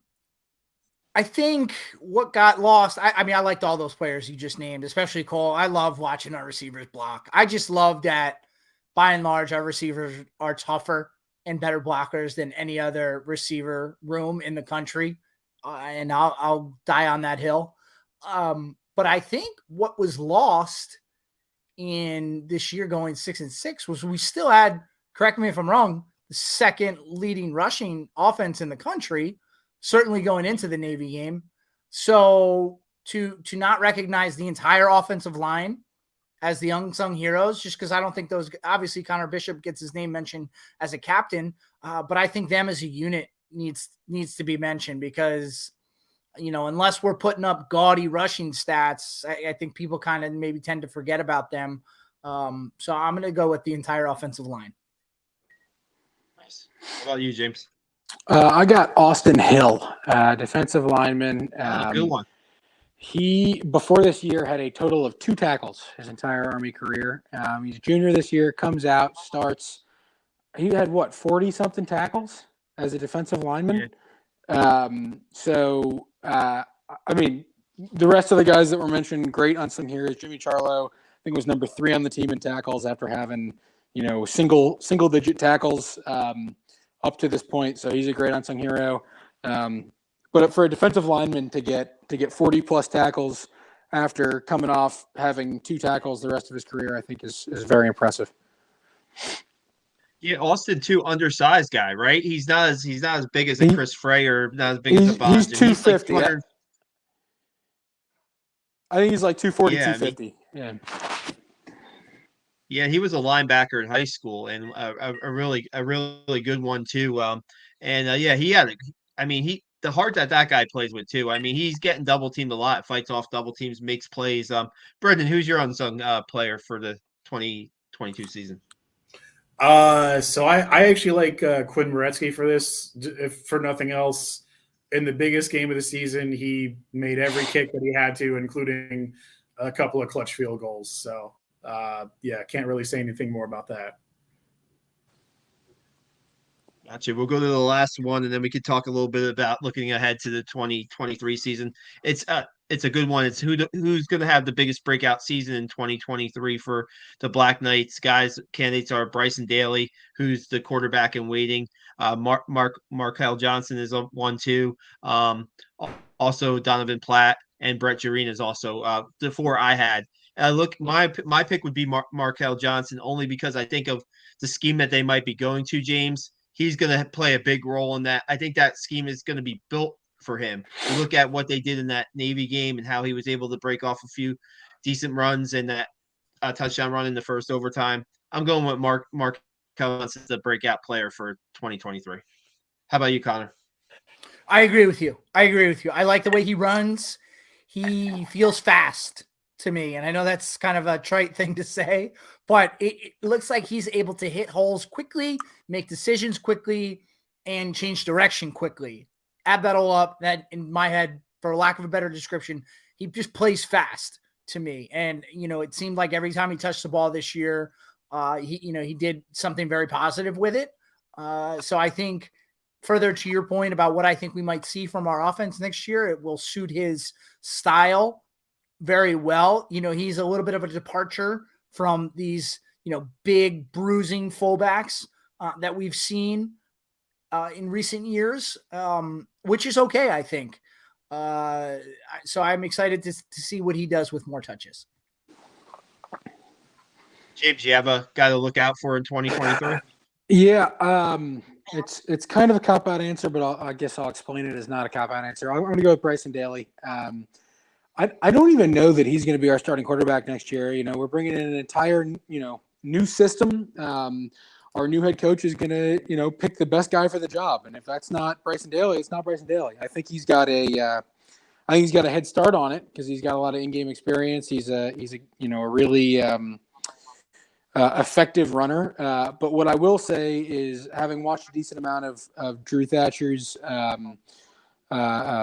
I think what got lost, I mean, I liked all those players you just named, especially Cole. I love watching our receivers block. I just love that, by and large, our receivers are tougher and better blockers than any other receiver room in the country. And I'll die on that hill. But I think what was lost in this year going 6-6 was we still had, correct me if I'm wrong, the second leading rushing offense in the country, certainly going into the Navy game. So to not recognize the entire offensive line as the unsung heroes, just because I don't think those, obviously Connor Bishop gets his name mentioned as a captain, but I think them as a unit needs to be mentioned because, unless we're putting up gaudy rushing stats, I think people kind of maybe tend to forget about them. So I'm going to go with the entire offensive line. Nice. How about you, James? I got Austin Hill, defensive lineman. Good one. He, before this year, had a total of 2 tackles his entire Army career. He's a junior this year, comes out, starts. He had, 40-something tackles as a defensive lineman? Yeah. I mean, the rest of the guys that were mentioned, great unsung heroes. Jimmy Charlo, I think, was number 3 on the team in tackles after having, single-digit tackles up to this point. So he's a great unsung hero. But for a defensive lineman to get 40-plus tackles after coming off having 2 tackles the rest of his career, I think is very impressive. Yeah, Austin too, undersized guy, right? He's not as big as a Chris Frey or not as big as a Bonds. He's 250. Like I think he's like 240, 250. Yeah, he was a linebacker in high school and a really good one too. Yeah, he had. I mean, the heart that guy plays with too. I mean, he's getting double teamed a lot, fights off double teams, makes plays. Brendan, who's your unsung player for the 2022 season? So I actually like Quinn Moretsky for this, if for nothing else. In the biggest game of the season, he made every kick that he had to, including a couple of clutch field goals. So, yeah, can't really say anything more about that. Gotcha. We'll go to the last one, and then we could talk a little bit about looking ahead to the 2023 season. It's a good one. It's who's going to have the biggest breakout season in 2023 for the Black Knights. Guys, candidates are Bryson Daly, who's the quarterback in waiting. Markel Johnson is one too. Also Donovan Platt and Brett Jareen is also the four I had. Look, my pick would be Markel Johnson only because I think of the scheme that they might be going to, James. He's going to play a big role in that. I think that scheme is going to be built for him. You look at what they did in that Navy game and how he was able to break off a few decent runs and that touchdown run in the first overtime. I'm going with Mark Johnson as the breakout player for 2023. How about you, Connor? I agree with you. I like the way he runs. He feels fast to me. And I know that's kind of a trite thing to say, but it looks like he's able to hit holes quickly, make decisions quickly, and change direction quickly. Add that all up, that in my head, for lack of a better description, he just plays fast to me. And, it seemed like every time he touched the ball this year, he did something very positive with it. So I think further to your point about what I think we might see from our offense next year, it will suit his style very well. He's a little bit of a departure from these, big bruising fullbacks that we've seen in recent years, which is okay, I think. So I'm excited to see what he does with more touches. James, you have a guy to look out for in 2023? Yeah, it's kind of a cop-out answer, but I guess I'll explain it as not a cop-out answer. I'm going to go with Bryson Daly. I don't even know that he's going to be our starting quarterback next year. We're bringing in an entire, new system. Our new head coach is going to, pick the best guy for the job. And if that's not Bryson Daly, it's not Bryson Daly. I think he's got a head start on it because he's got a lot of in-game experience. He's a really effective runner. But what I will say is, having watched a decent amount of Drew Thatcher's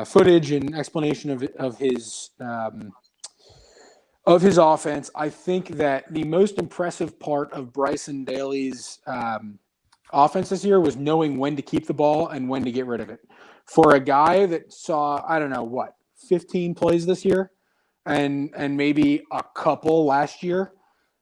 footage and explanation of his offense, I think that the most impressive part of Bryson Daly's offense this year was knowing when to keep the ball and when to get rid of it. For a guy that saw, 15 plays this year and maybe a couple last year,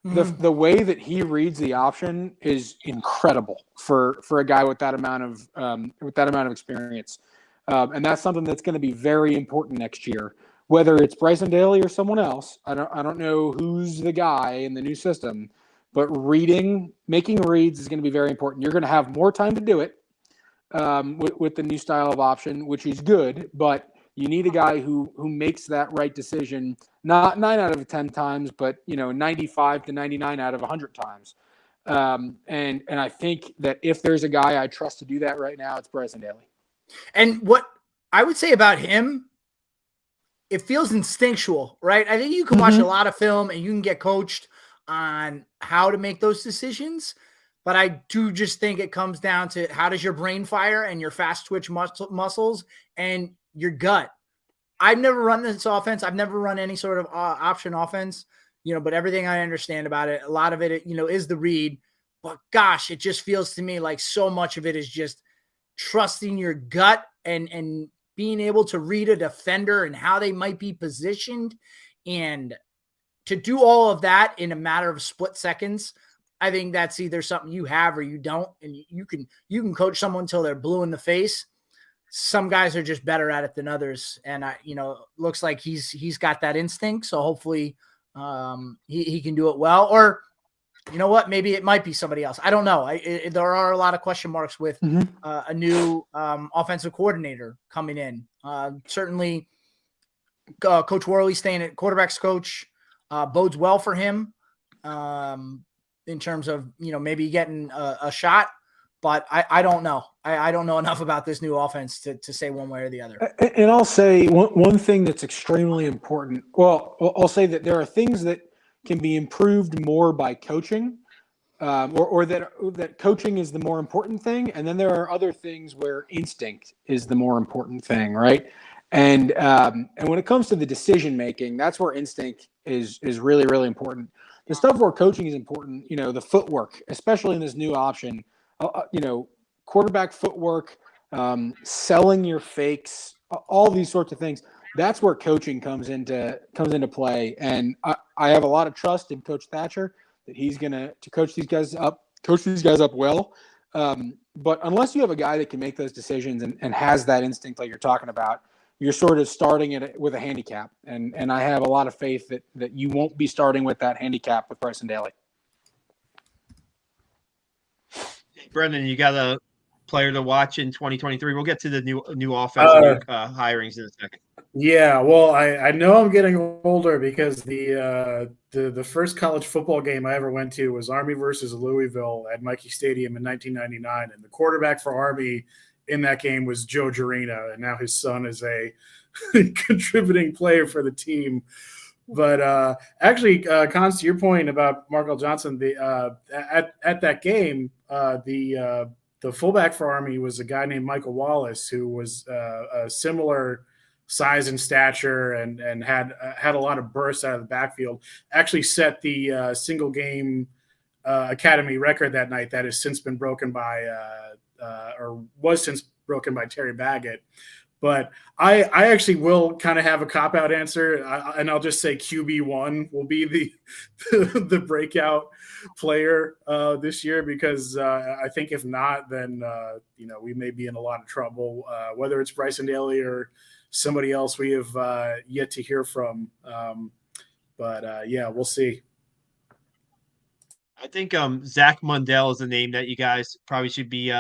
the way that he reads the option is incredible for a guy with that amount of experience. And that's something that's going to be very important next year, whether it's Bryson Daly or someone else. I don't know who's the guy in the new system, but making reads is going to be very important. You're going to have more time to do it with the new style of option, which is good, but you need a guy who makes that right decision, not 9 out of 10 times, but 95 to 99 out of 100 times. And I think that if there's a guy I trust to do that right now, it's Bryson Daly. And what I would say about him, it feels instinctual, right? I think you can watch a lot of film and you can get coached on how to make those decisions. But I do just think it comes down to how does your brain fire and your fast twitch muscles and your gut. I've never run this offense. I've never run any sort of option offense, but everything I understand about it, a lot of it, is the read. But gosh, it just feels to me like so much of it is just trusting your gut and being able to read a defender and how they might be positioned. And to do all of that in a matter of split seconds, I think that's either something you have or you don't. And you can coach someone until they're blue in the face. Some guys are just better at it than others. And looks like he's got that instinct. So hopefully he can do it well. Or you know what? Maybe it might be somebody else. I don't know. There are a lot of question marks with a new offensive coordinator coming in. Certainly, Coach Worley staying at quarterback's coach bodes well for him. in terms of, maybe getting a shot. But I don't know. I don't know enough about this new offense to say one way or the other. And I'll say one thing that's extremely important. Well, I'll say that there are things that can be improved more by coaching, or that coaching is the more important thing. And then there are other things where instinct is the more important thing, right? And when it comes to the decision making, that's where instinct is really, really important. The stuff where coaching is important, the footwork, especially in this new option. Quarterback footwork, selling your fakes, all these sorts of things. That's where coaching comes into play. And I have a lot of trust in Coach Thatcher that he's going to coach these guys up well. But unless you have a guy that can make those decisions and has that instinct like you're talking about, you're sort of starting it with a handicap. And I have a lot of faith that you won't be starting with that handicap with Bryson Daly. Brendan, you got a player to watch in 2023. We'll get to the new offensive hirings in a second. Yeah, well, I know I'm getting older because the first college football game I ever went to was Army versus Louisville at Michie Stadium in 1999, and the quarterback for Army in that game was Joe Jarena, and now his son is a contributing player for the team. But actually, Cons, to your point about Markel Johnson, at that game, the fullback for Army was a guy named Michael Wallace, who was a similar size and stature and had a lot of bursts out of the backfield. Actually set the single game academy record that night that has since been broken by or was since broken by Terry Baggett. But I actually will kind of have a cop-out answer, and I'll just say QB1 will be the breakout player this year, because I think if not, then we may be in a lot of trouble, whether it's Bryson Daly or somebody else we have yet to hear from. But we'll see. I think Zach Mundell is a name that you guys probably should be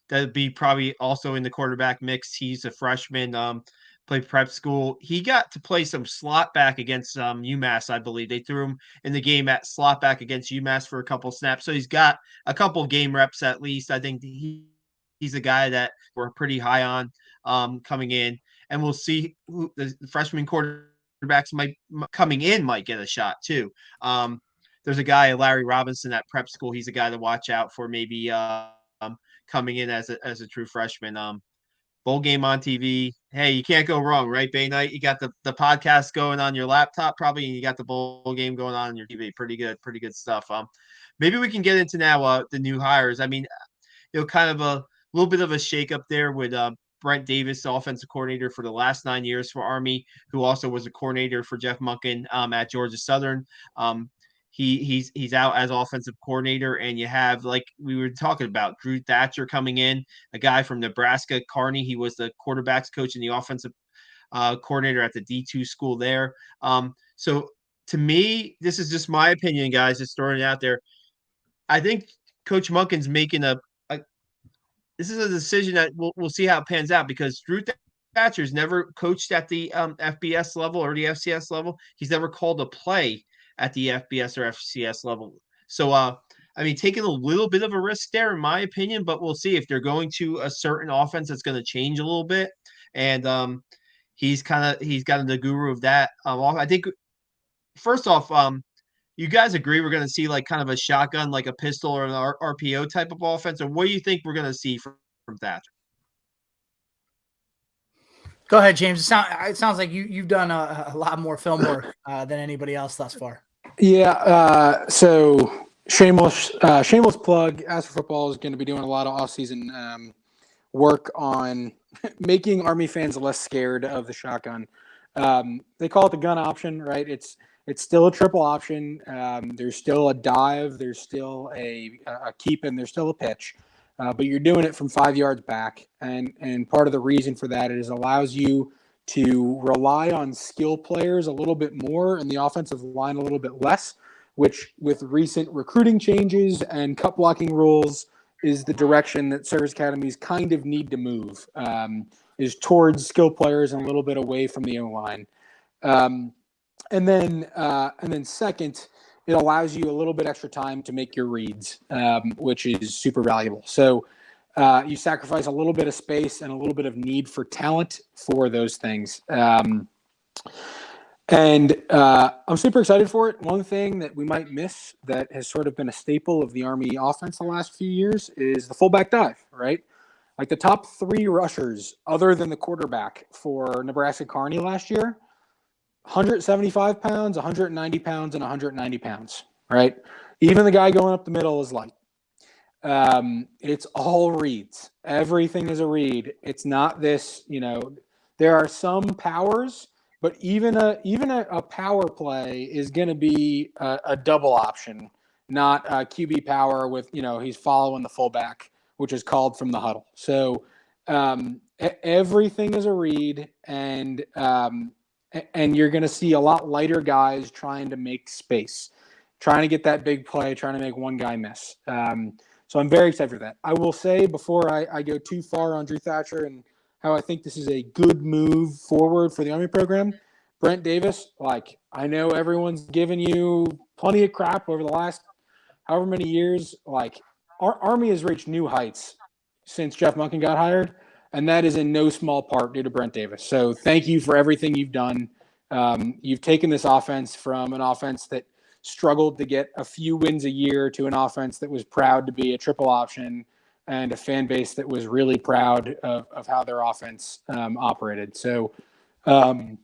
that'd be probably also in the quarterback mix. He's a freshman, played prep school. He got to play some slot back against UMass, I believe. They threw him in the game at slot back against UMass for a couple snaps. So he's got a couple game reps at least. I think he's a guy that we're pretty high on coming in. And we'll see who the freshman quarterbacks might get a shot too. There's a guy, Larry Robinson, at prep school. He's a guy to watch out for, maybe coming in as a true freshman. Bowl game on TV. Hey, you can't go wrong, right, Bay Night? You got the podcast going on your laptop probably, and you got the bowl game going on your TV. Pretty good stuff. Maybe we can get into now the new hires. I mean, kind of a little bit of a shakeup there with Brent Davis, the offensive coordinator for the last 9 years for Army, who also was a coordinator for Jeff Monken at Georgia Southern. He's out as offensive coordinator, and you have, like we were talking about, Drew Thatcher coming in, a guy from Nebraska, Kearney. He was the quarterbacks coach and the offensive coordinator at the D2 school there. So to me, this is just my opinion, guys, just throwing it out there. I think Coach Monken's making this is a decision that we'll see how it pans out, because Drew Thatcher's never coached at the FBS level or the FCS level. He's never called a play at the FBS or FCS level. So, I mean, taking a little bit of a risk there, in my opinion, but we'll see if they're going to a certain offense that's going to change a little bit. And he's got the guru of that. I think, first off, you guys agree we're going to see like kind of a shotgun, like a pistol or an RPO type of offense? Or what do you think we're going to see from Thatcher? Go ahead, James. It sounds like you've done a lot more film work than anybody else thus far. Yeah. So shameless plug. As for Football is going to be doing a lot of off-season work on making Army fans less scared of the shotgun. They call it the gun option, right? It's still a triple option. There's still a dive. There's still a keep, and there's still a pitch. But you're doing it from 5 yards back. And part of the reason for that is it allows you to rely on skill players a little bit more and the offensive line a little bit less, which with recent recruiting changes and cut blocking rules is the direction that service academies kind of need to move, is towards skill players and a little bit away from the O-line. And then second it allows you a little bit extra time to make your reads, which is super valuable. So you sacrifice a little bit of space and a little bit of need for talent for those things. And I'm super excited for it. One thing that we might miss that has sort of been a staple of the Army offense the last few years is the fullback dive, right? Like the top 3 rushers, other than the quarterback for Nebraska Kearney last year, 175 pounds, 190 pounds, and 190 pounds, right? Even the guy going up the middle is light. It's all reads. Everything is a read. It's not this, there are some powers, but even a power play is going to be a double option, not a QB power with, he's following the fullback, which is called from the huddle. So everything is a read, and you're going to see a lot lighter guys trying to make space, trying to get that big play, trying to make one guy miss. So I'm very excited for that. I will say before I go too far on Drew Thatcher and how I think this is a good move forward for the Army program, Brent Davis, I know everyone's given you plenty of crap over the last however many years. Our Army has reached new heights since Jeff Monken got hired, and that is in no small part due to Brent Davis. So thank you for everything you've done. You've taken this offense from an offense that struggled to get a few wins a year to an offense that was proud to be a triple option and a fan base that was really proud of how their offense operated. So I'll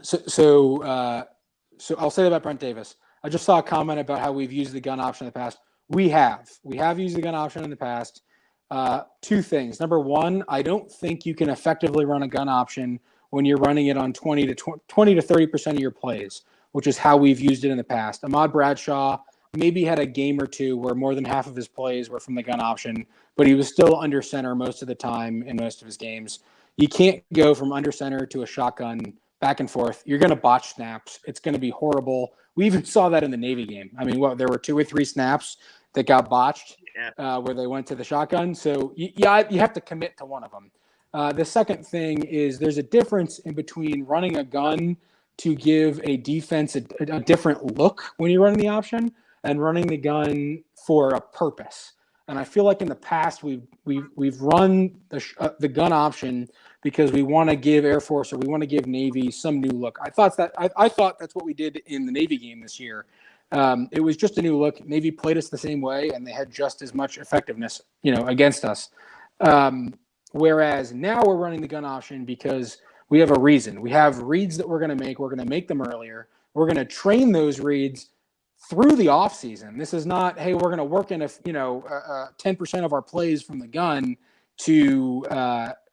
say that about Brent Davis. I just saw a comment about how we've used the gun option in the past. We have used the gun option in the past. 2 things. Number one, I don't think you can effectively run a gun option when you're running it on 20 to 30% of your plays, which is how we've used it in the past. Ahmad Bradshaw maybe had a game or two where more than half of his plays were from the gun option, but he was still under center most of the time in most of his games. You can't go from under center to a shotgun back and forth. You're going to botch snaps. It's going to be horrible. We even saw that in the Navy game. I mean, there were 2 or 3 snaps that got botched where they went to the shotgun. So you have to commit to one of them. The second thing is there's a difference in between running a gun to give a defense a different look when you're running the option and running the gun for a purpose. And I feel like in the past we've run the gun option because we want to give Air Force or we want to give Navy some new look. I thought that's what we did in the Navy game this year. It was just a new look. Navy played us the same way, and they had just as much effectiveness, against us. Whereas now we're running the gun option because we have a reason. We have reads that we're going to make. We're going to make them earlier. We're going to train those reads through the off season. This is not, hey, we're going to work in 10% of our plays from the gun to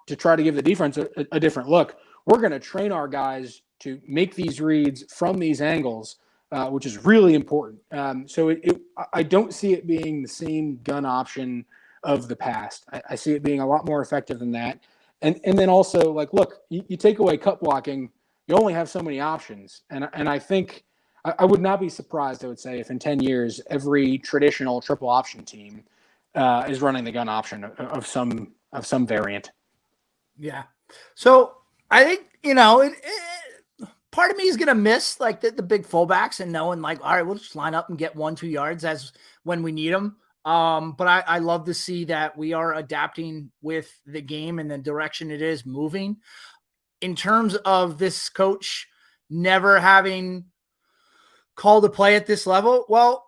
try to give the defense a different look. We're going to train our guys to make these reads from these angles, which is really important. So I don't see it being the same gun option of the past. I see it being a lot more effective than that. And then also, look, you take away cut blocking, you only have so many options. And I think I would not be surprised, I would say, if in 10 years, every traditional triple option team is running the gun option of some variant. Yeah. So I think, part of me is going to miss the big fullbacks and knowing all right, we'll just line up and get 1-2 yards as when we need them. But I love to see that we are adapting with the game and the direction it is moving. In terms of this coach never having called a play at this level, well,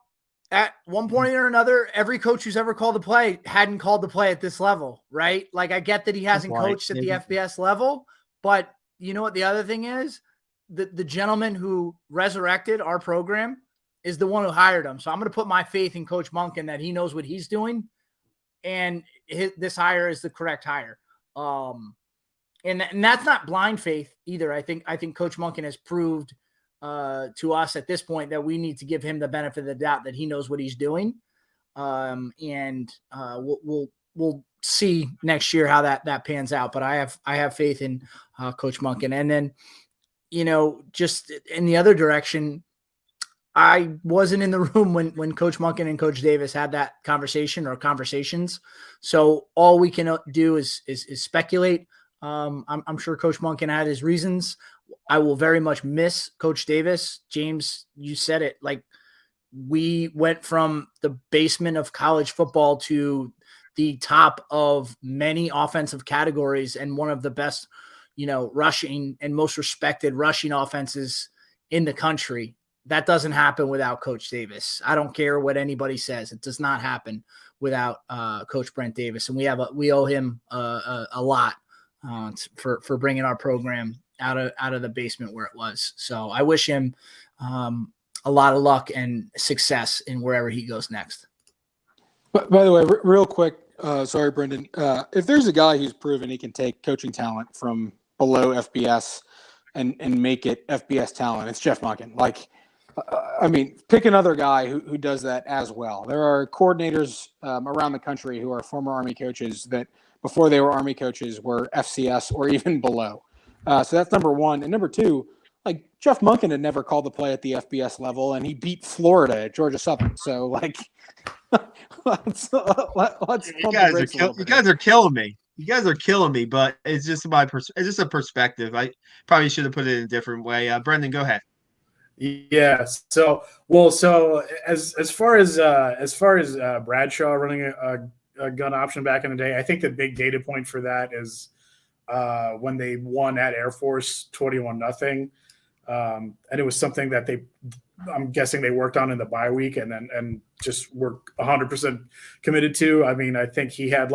at one point or another, every coach who's ever called a play hadn't called the play at this level, right? I get that he hasn't coached at the FBS level, but you know what the other thing is? The gentleman who resurrected our program is the one who hired him. So I'm going to put my faith in Coach Monken that he knows what he's doing, and this hire is the correct hire. And that's not blind faith either. I think Coach Monken has proved to us at this point that we need to give him the benefit of the doubt that he knows what he's doing. And we'll see next year how that pans out. But I have faith in Coach Monken. And then, just in the other direction, I wasn't in the room when Coach Monken and Coach Davis had that conversation or conversations. So all we can do is speculate. I'm sure Coach Monken had his reasons. I will very much miss Coach Davis. James, you said it, we went from the basement of college football to the top of many offensive categories and one of the best, rushing and most respected rushing offenses in the country. That doesn't happen without Coach Davis. I don't care what anybody says. It does not happen without Coach Brent Davis. And we owe him a lot for bringing our program out of the basement where it was. So I wish him a lot of luck and success in wherever he goes next. By the way, real quick, sorry, Brendan. If there's a guy who's proven he can take coaching talent from below FBS and make it FBS talent, it's Jeff Monken. Pick another guy who does that as well. There are coordinators around the country who are former Army coaches that before they were Army coaches were FCS or even below. So that's number one. And number two, Jeff Monken had never called the play at the FBS level, and he beat Florida at Georgia Southern. So let's you guys are killing me. You guys are killing me, but it's just it's just a perspective. I probably should have put it in a different way. Brendan, go ahead. Yeah. So as far as Bradshaw running a gun option back in the day, I think the big data point for that is when they won at Air Force 21-0, and it was something that I'm guessing they worked on in the bye week and just were 100% committed to. I mean, I think he had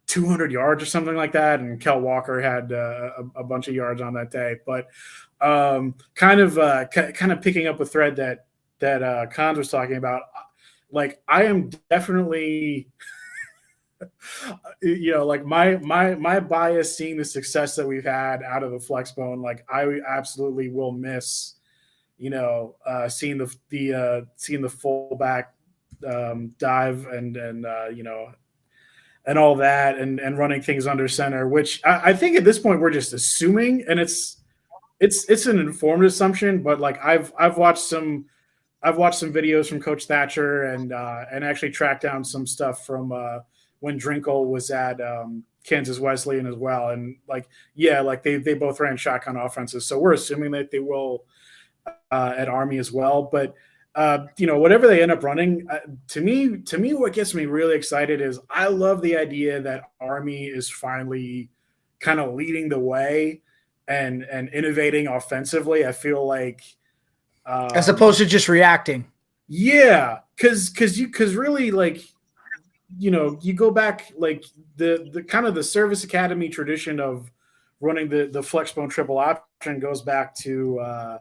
200 yards or something like that, and Kel Walker had a bunch of yards on that day. But kind of picking up a thread that Cons was talking about, I am definitely my bias seeing the success that we've had out of the flex bone. I absolutely will miss seeing the fullback dive and all that and running things under center, which I think at this point we're just assuming, and it's an informed assumption, but I've watched some videos from Coach Thatcher and actually tracked down some stuff from when Drinkle was at Kansas Wesleyan as well. And they both ran shotgun offenses. So we're assuming that they will at Army as well. But whatever they end up running, to me, what gets me really excited is I love the idea that Army is finally kind of leading the way and innovating offensively. I feel like as opposed to just reacting. Yeah, because really you go back the kind of the service academy tradition of running the flexbone triple option goes back to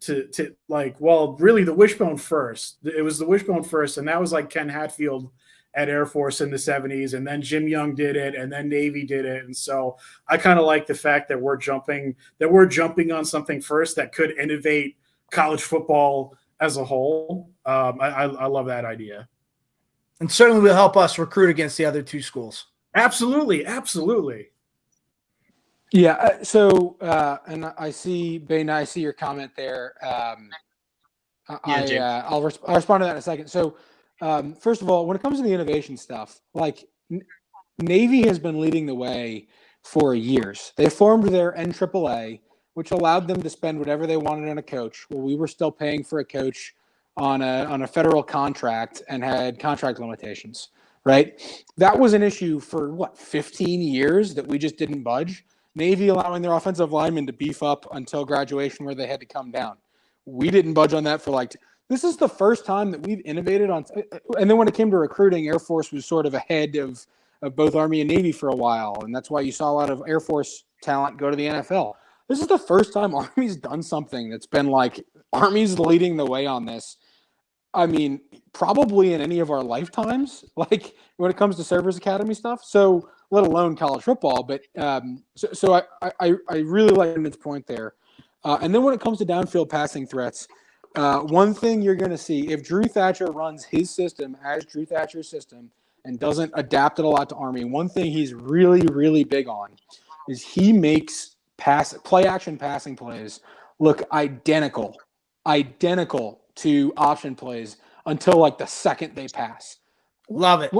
really the wishbone first. It was the wishbone first, and that was Ken Hatfield at Air Force in the 70s, and then Jim Young did it, and then Navy did it. And so I kind of like the fact that we're jumping on something first that could innovate college football as a whole. I love that idea. And certainly will help us recruit against the other two schools. Absolutely. Yeah. And I see, Baina, I see your comment there. I'll respond to that in a second. So, first of all, when it comes to the innovation stuff, Navy has been leading the way for years. They formed their NAAA, which allowed them to spend whatever they wanted on a coach. Well, we were still paying for a coach on a federal contract and had contract limitations, right? That was an issue for 15 years that we just didn't budge. Navy allowing their offensive linemen to beef up until graduation where they had to come down. We didn't budge on that for this is the first time that we've innovated on. And then when it came to recruiting, Air Force was sort of ahead of both Army and Navy for a while. And that's why you saw a lot of Air Force talent go to the NFL. This is the first time Army's done something that's been Army's leading the way on this. I mean, probably in any of our lifetimes, when it comes to service academy stuff. So let alone college football. But so I really like Brendan's point there. And then when it comes to downfield passing threats, one thing you're going to see, if Drew Thatcher runs his system as Drew Thatcher's system and doesn't adapt it a lot to Army, one thing he's really, really big on is he makes play action passing plays look identical to option plays until the second they pass. Love it.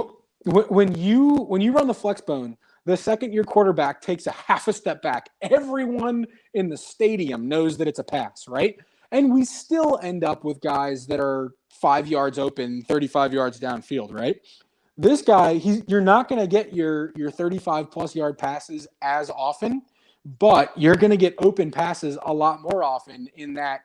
When you run the flex bone, the second your quarterback takes a half a step back, everyone in the stadium knows that it's a pass, right? And we still end up with guys that are 5 yards open, 35 yards downfield, right? This guy, you're not going to get your 35-plus yard passes as often, but you're going to get open passes a lot more often in that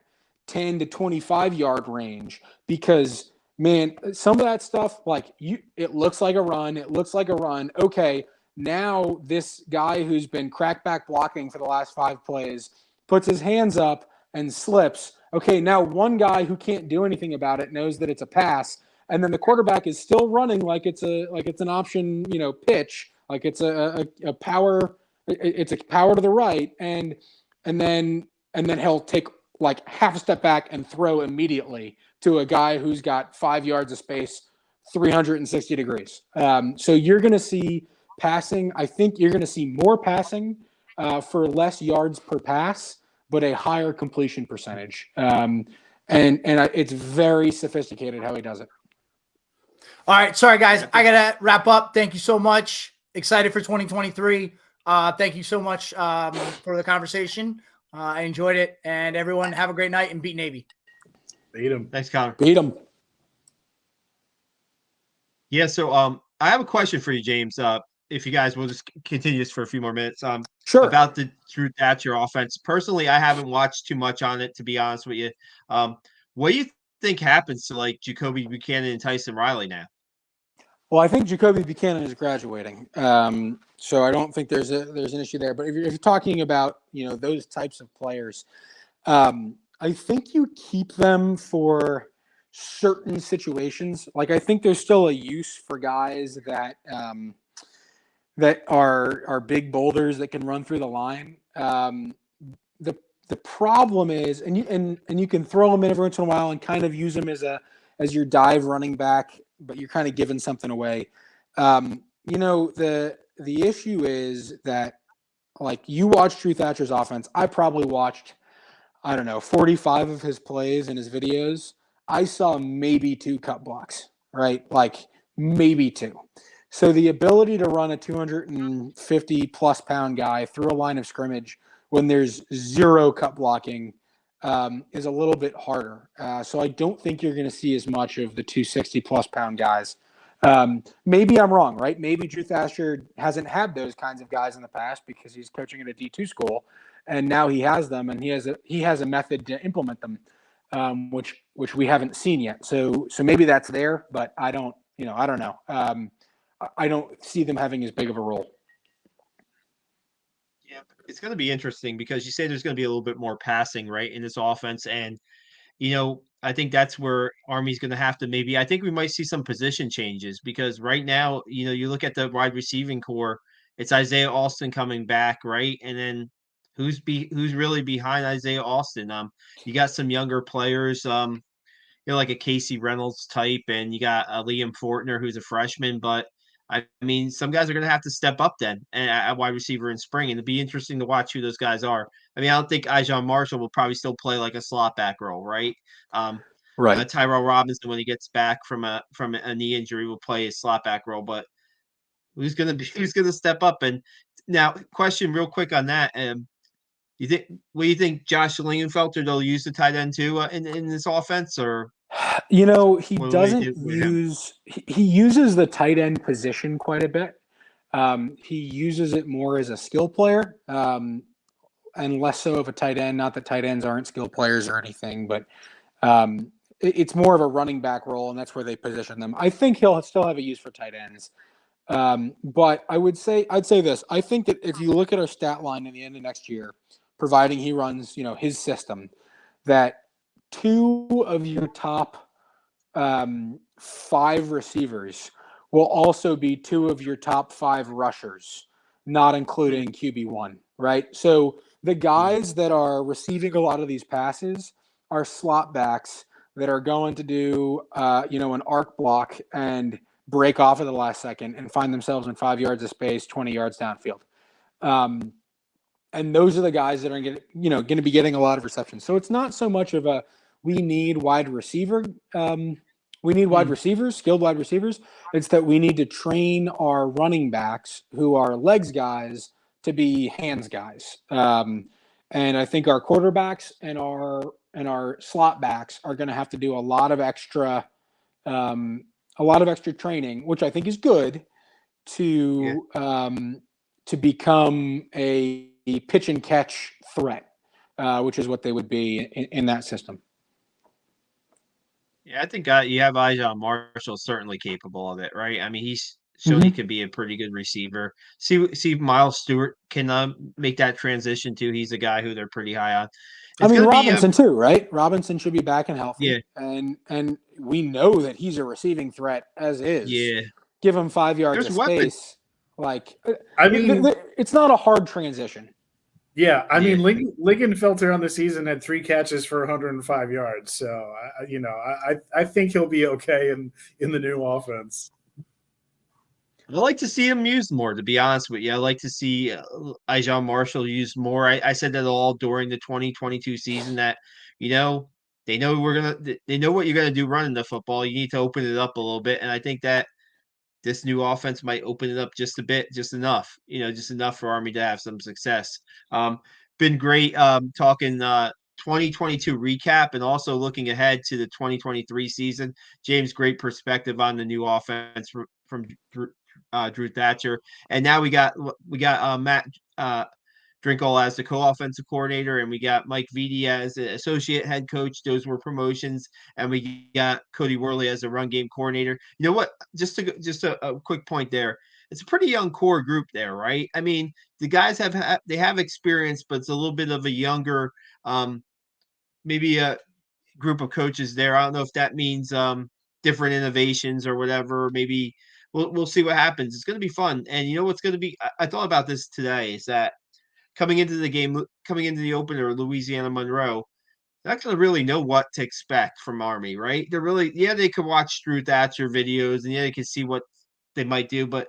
10 to 25-yard range because, man, some of that stuff, like it looks like a run. It looks like a run. Okay, now this guy who's been crackback blocking for the last 5 plays puts his hands up and slips. Okay, now one guy who can't do anything about it knows that it's a pass, and then the quarterback is still running like it's an option, pitch, like it's a power. It's a power to the right, and then he'll take like half a step back and throw immediately to a guy who's got 5 yards of space, 360 degrees. So you're going to see passing. I think you're going to see more passing for less yards per pass, but a higher completion percentage. And it's very sophisticated how he does it. All right. Sorry, guys. I got to wrap up. Thank you so much. Excited for 2023. Thank you so much for the conversation. I enjoyed it. And everyone have a great night and beat Navy. Beat him. Thanks, Connor. Beat him. Yeah, so I have a question for you, James. If you guys will just continue this for a few more minutes. Sure. About the Drew Thatcher offense. Personally, I haven't watched too much on it, to be honest with you. What do you think happens to like Jacoby Buchanan and Tyson Riley now? Well, I think Jacoby Buchanan is graduating, so I don't think there's an issue there. But if you're talking about those types of players, I think you keep them for certain situations. Like I think there's still a use for guys that that are big boulders that can run through the line. The problem is, and you can throw them in every once in a while and kind of use them as your dive running back, but you're kind of giving something away. The issue is that like you watch Drew Thatcher's offense. I probably watched, 45 of his plays and his videos. I saw maybe 2 cut blocks, right? Like maybe 2. So the ability to run a 250 plus pound guy through a line of scrimmage when there's 0 cut blocking is a little bit harder. So I don't think you're going to see as much of the 260 plus pound guys. Maybe I'm wrong, right? Maybe Drew Thatcher hasn't had those kinds of guys in the past because he's coaching at a D2 school, and now he has them, and he has a method to implement them, which we haven't seen yet. So maybe that's there, but I don't know. I don't see them having as big of a role. Yeah, it's going to be interesting because you say there's going to be a little bit more passing, right, in this offense. And, I think that's where Army's going to have to I think we might see some position changes because right now, you look at the wide receiving core, it's Isaiah Alston coming back, right? And then who's really behind Isaiah Alston? You got some younger players, like a Casey Reynolds type, and you got Liam Fortner, who's a freshman, but I mean, some guys are going to have to step up then at wide receiver in spring, and it'll be interesting to watch who those guys are. I mean, I don't think Ijon Marshall will probably still play like a slot back role, right? Right. Tyrell Robinson, when he gets back from a knee injury, will play a slot back role. But who's going to step up? And now, question real quick on that: what do you think Josh Lingenfelter they'll use the tight end too in this offense, or? He doesn't he uses the tight end position quite a bit. He uses it more as a skill player, and less so of a tight end. Not that tight ends aren't skill players or anything, but it's more of a running back role, and that's where they position them. I think he'll still have a use for tight ends. But I'd say this. I think that if you look at our stat line in the end of next year, providing he runs, his system, that 2 of your top 5 receivers will also be 2 of your top 5 rushers, not including QB1, right? So the guys that are receiving a lot of these passes are slot backs that are going to do, an arc block and break off at the last second and find themselves in 5 yards of space, 20 yards downfield. And those are the guys that are going to be getting a lot of receptions. So it's not so much of a we need wide receiver. We need wide receivers, skilled wide receivers. It's that we need to train our running backs who are legs guys to be hands guys. And I think our quarterbacks and our slot backs are going to have to do a lot of extra training, which I think is good to become a pitch and catch threat, which is what they would be in that system. Yeah, I think you have Elijah Marshall certainly capable of it, right? I mean, he's shown he could be a pretty good receiver. See, Miles Stewart can make that transition too. He's a guy who they're pretty high on. I mean, Robinson too, right? Robinson should be back and healthy. Yeah, and we know that he's a receiving threat as is. Yeah, give him 5 yards of space. Like, I mean, it's not a hard transition. Yeah, I mean, Lingenfelter on the season had 3 catches for 105 yards. So, I think he'll be okay in the new offense. I'd like to see him used more, to be honest with you. I'd like to see Elijah Marshall used more. I said that all during the 2022 season that, they know they know what you're gonna do running the football. You need to open it up a little bit, and I think that this new offense might open it up just a bit, just enough, just enough for Army to have some success. Been great talking 2022 recap and also looking ahead to the 2023 season. James, great perspective on the new offense from Drew Thatcher. And now we got Matt Drinkle as the co-offensive coordinator, and we got Mike Vitti as the associate head coach. Those were promotions, and we got Cody Worley as the run game coordinator. You know what? Just a quick point there. It's a pretty young core group there, right? I mean, the guys have experience, but it's a little bit of a younger, maybe a group of coaches there. I don't know if that means different innovations or whatever. Maybe we'll see what happens. It's going to be fun, and you know what's going to be. I thought about this today. Is that coming into the opener, Louisiana Monroe, they're not going to really know what to expect from Army, right? They could watch Drew Thatcher videos and they can see what they might do, but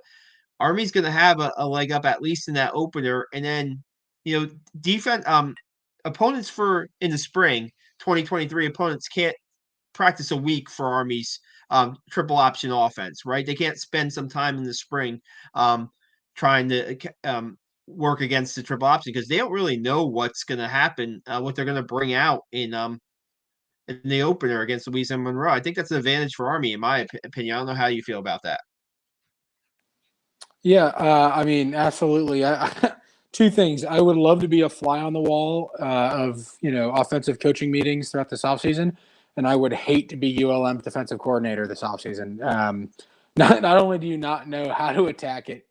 Army's going to have a leg up at least in that opener. And then, defense opponents in the spring, 2023 opponents can't practice a week for Army's triple option offense, right? They can't spend some time in the spring trying to work against the triple option because they don't really know what's going to happen, what they're going to bring out in the opener against Louisiana Monroe. I think that's an advantage for Army, in my opinion. I don't know how you feel about that. Yeah, I mean, absolutely. Two things. I would love to be a fly on the wall of offensive coaching meetings throughout this offseason, and I would hate to be ULM defensive coordinator this offseason. Not only do you not know how to attack it,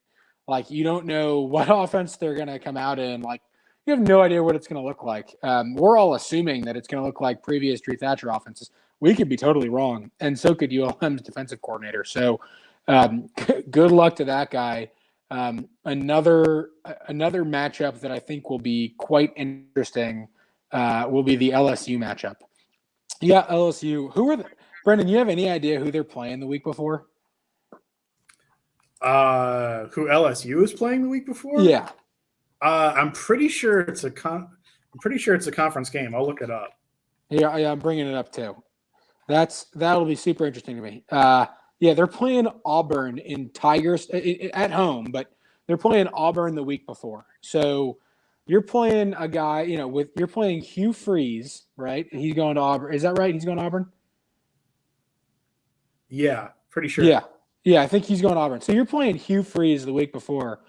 like, you don't know what offense they're going to come out in. Like, you have no idea what it's going to look like. We're all assuming that it's going to look like previous Drew Thatcher offenses. We could be totally wrong, and so could ULM's defensive coordinator. So good luck to that guy. Another matchup that I think will be quite interesting will be the LSU matchup. Yeah, LSU. Brendan, you have any idea who they're playing the week before? Who LSU is playing the week before? Yeah. I'm pretty sure it's a conference game. I'll look it up. Yeah, I'm bringing it up too. That'll be super interesting to me. Yeah, they're playing Auburn in Tigers at home, but they're playing Auburn the week before. So you're playing a guy, you're playing Hugh Freeze, right? He's going to Auburn. Is that right? He's going to Auburn? Yeah, pretty sure. Yeah, I think he's going to Auburn. So you're playing Hugh Freeze the week before.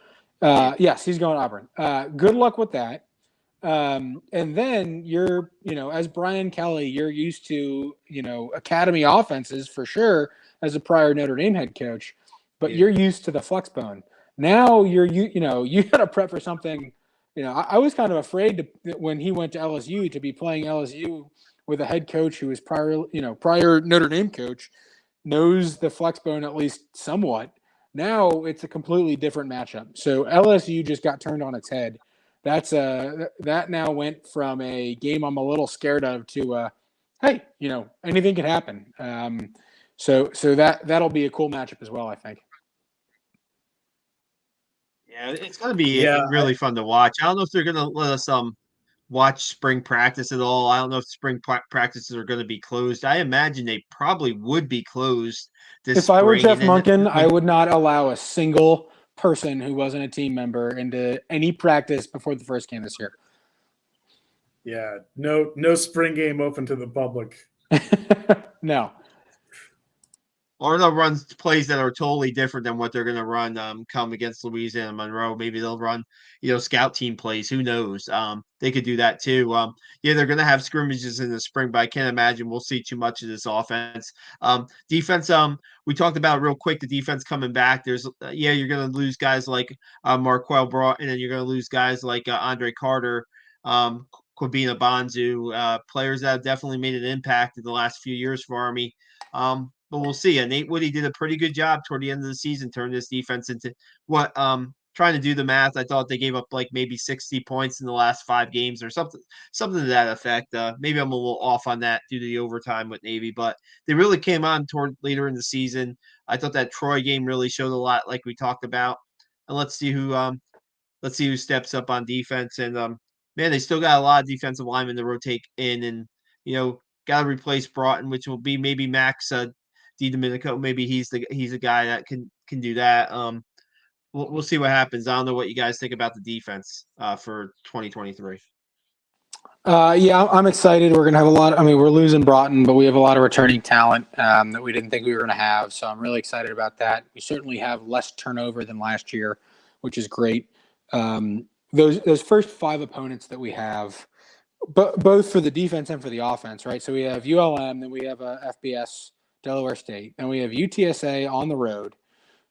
Yes, he's going to Auburn. Good luck with that. And then you're, as Brian Kelly, you're used to, academy offenses for sure as a prior Notre Dame head coach, but you're used to the flex bone. Now you got to prep for something. I was kind of afraid when he went to LSU to be playing LSU with a head coach who was prior Notre Dame coach, knows the flex bone at least somewhat. Now it's a completely different matchup. So LSU just got turned on its head. That now went from a game I'm a little scared of to hey, anything could happen. So that'll be a cool matchup as well, I think. Yeah, it's going to be really fun to watch. I don't know if they're going to let us watch spring practice at all. I don't know if spring practices are going to be closed. I imagine they probably would be closed this spring. If I were Jeff Monken, I would not allow a single person who wasn't a team member into any practice before the first game this year. Yeah, no spring game open to the public. No. Or they'll run plays that are totally different than what they're going to run come against Louisiana Monroe. Maybe they'll run, scout team plays. Who knows? They could do that too. Yeah, they're going to have scrimmages in the spring, but I can't imagine we'll see too much of this offense. Defense. We talked about real quick the defense coming back. There's you're going to lose guys like Marquel Broughton, and you're going to lose guys like Andre Carter, Kwabena Bonzu, players that have definitely made an impact in the last few years for Army. But we'll see. And Nate Woody did a pretty good job toward the end of the season, turning this defense into what trying to do the math. I thought they gave up like maybe 60 points in the last 5 games or something to that effect. Maybe I'm a little off on that due to the overtime with Navy, but they really came on toward later in the season. I thought that Troy game really showed a lot, like we talked about. And let's see who steps up on defense. And man, they still got a lot of defensive linemen to rotate in, and got to replace Broughton, which will be maybe Max DiDomenico. Maybe he's a guy that can do that. We'll see what happens. I don't know what you guys think about the defense for 2023. Yeah, I'm excited. We're gonna have a lot. We're losing Broughton, but we have a lot of returning talent that we didn't think we were gonna have. So I'm really excited about that. We certainly have less turnover than last year, which is great. Those first 5 opponents that we have, both for the defense and for the offense, right? So we have ULM, then we have FBS, Delaware State, then we have UTSA on the road,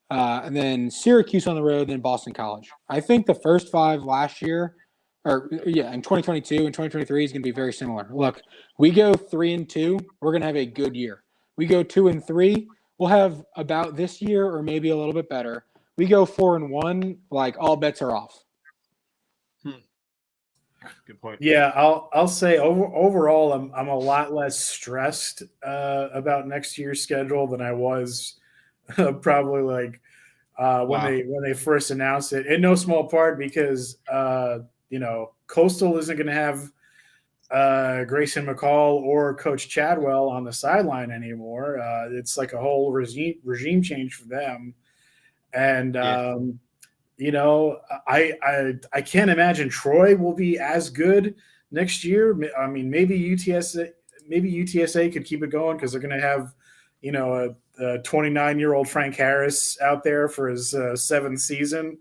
and then Syracuse on the road, then Boston College. I think the first 5 last year, in 2022 and 2023 is going to be very similar. Look, we go 3-2, we're going to have a good year. We go 2-3, we'll have about this year or maybe a little bit better. We go 4-1, like all bets are off. Good point. Yeah, I'll say overall, I'm a lot less stressed about next year's schedule than I was probably like when they first announced it. In no small part because Coastal isn't going to have Grayson McCall or Coach Chadwell on the sideline anymore. It's like a whole regime change for them, and. I can't imagine Troy will be as good next year. I mean, maybe UTSA could keep it going because they're going to have, a 29-year-old Frank Harris out there for his 7th season.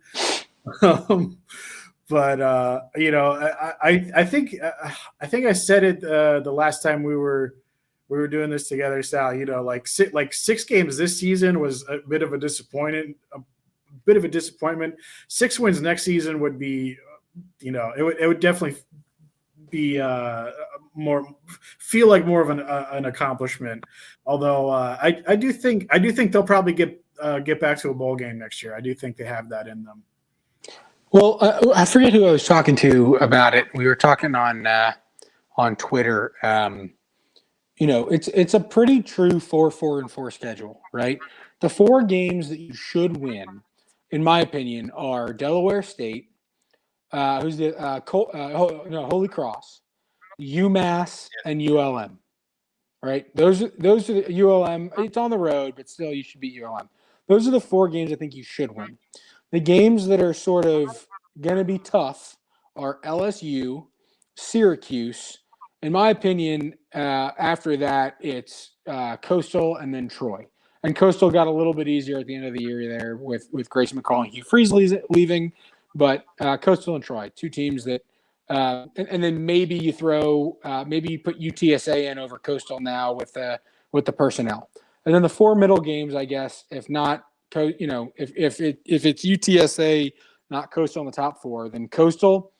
But I think I said it the last time we were doing this together, Sal. Like 6 games this season was a bit of a disappointment. 6 wins next season would be, it would definitely be feel like more of an accomplishment. Although I do think they'll probably get back to a bowl game next year. I do think they have that in them. Well, I forget who I was talking to about it. We were talking on Twitter. It's a pretty true 4-4-4 schedule, right? The 4 games that you should win, in my opinion, are Delaware State, who's the Holy Cross, UMass, and ULM. Right? Those are the ULM. It's on the road, but still, you should beat ULM. Those are the 4 games I think you should win. The games that are sort of going to be tough are LSU, Syracuse. In my opinion, after that, it's Coastal and then Troy. And Coastal got a little bit easier at the end of the year there with Grayson McCall and Hugh Freeze leaving. But Coastal and Troy, 2 teams that and then maybe you put UTSA in over Coastal now with the personnel. And then the 4 middle games, I guess, if not, if it's UTSA, not Coastal in the top 4, then Coastal,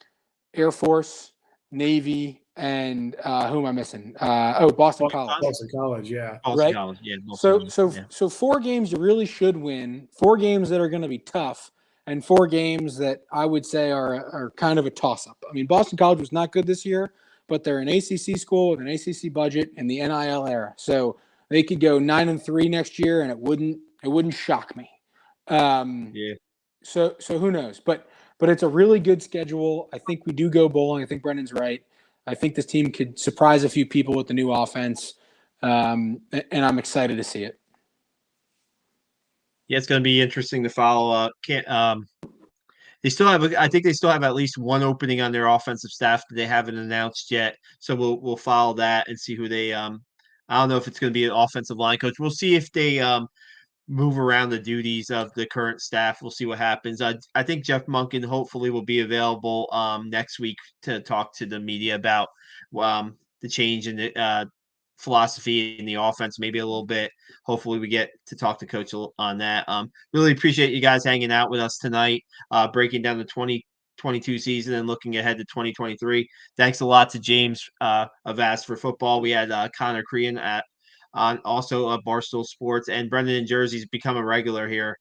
Air Force, Navy, and who am I missing? Boston College. Boston College, yeah. Right? College, yeah. So 4 games you really should win. 4 games that are going to be tough, and 4 games that I would say are kind of a toss-up. I mean, Boston College was not good this year, but they're an ACC school with an ACC budget in the NIL era, so they could go 9-3 next year, and it wouldn't shock me. Yeah. So who knows? But it's a really good schedule. I think we do go bowling. I think Brendan's right. I think this team could surprise a few people with the new offense, and I'm excited to see it. Yeah, it's going to be interesting to follow. They still have, I think they still have at least one opening on their offensive staff that they haven't announced yet. So we'll follow that and see who they. I don't know if it's going to be an offensive line coach. We'll see if they move around the duties of the current staff. We'll see what happens. I think Jeff Monken hopefully will be available next week to talk to the media about the change in the philosophy in the offense, maybe a little bit. Hopefully we get to talk to Coach on that. Really appreciate you guys hanging out with us tonight, breaking down the 2022 season and looking ahead to 2023. Thanks a lot to James of Ask for Football. We had Connor Crean on also Barstool Sports, and Brendan in Jersey's become a regular here.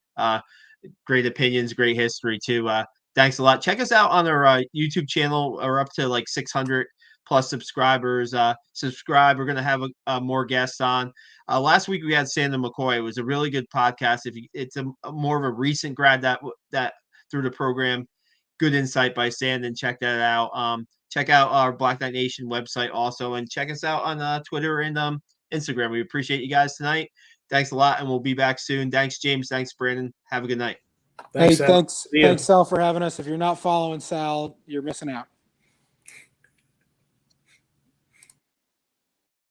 Great opinions, great history too. Thanks a lot. Check us out on our YouTube channel. We're up to like 600 plus subscribers. Subscribe. We're going to have more guests on. Last week we had Sandon McCoy. It was a really good podcast. It's a more of a recent grad that through the program. Good insight by Sandon. Check that out. Check out our Black Knight Nation website also, and check us out on Twitter and Instagram. We appreciate you guys tonight. Thanks a lot, and we'll be back soon. Thanks, James. Thanks, Brandon. Have a good night. Thanks, Sal, for having us. If you're not following Sal, you're missing out.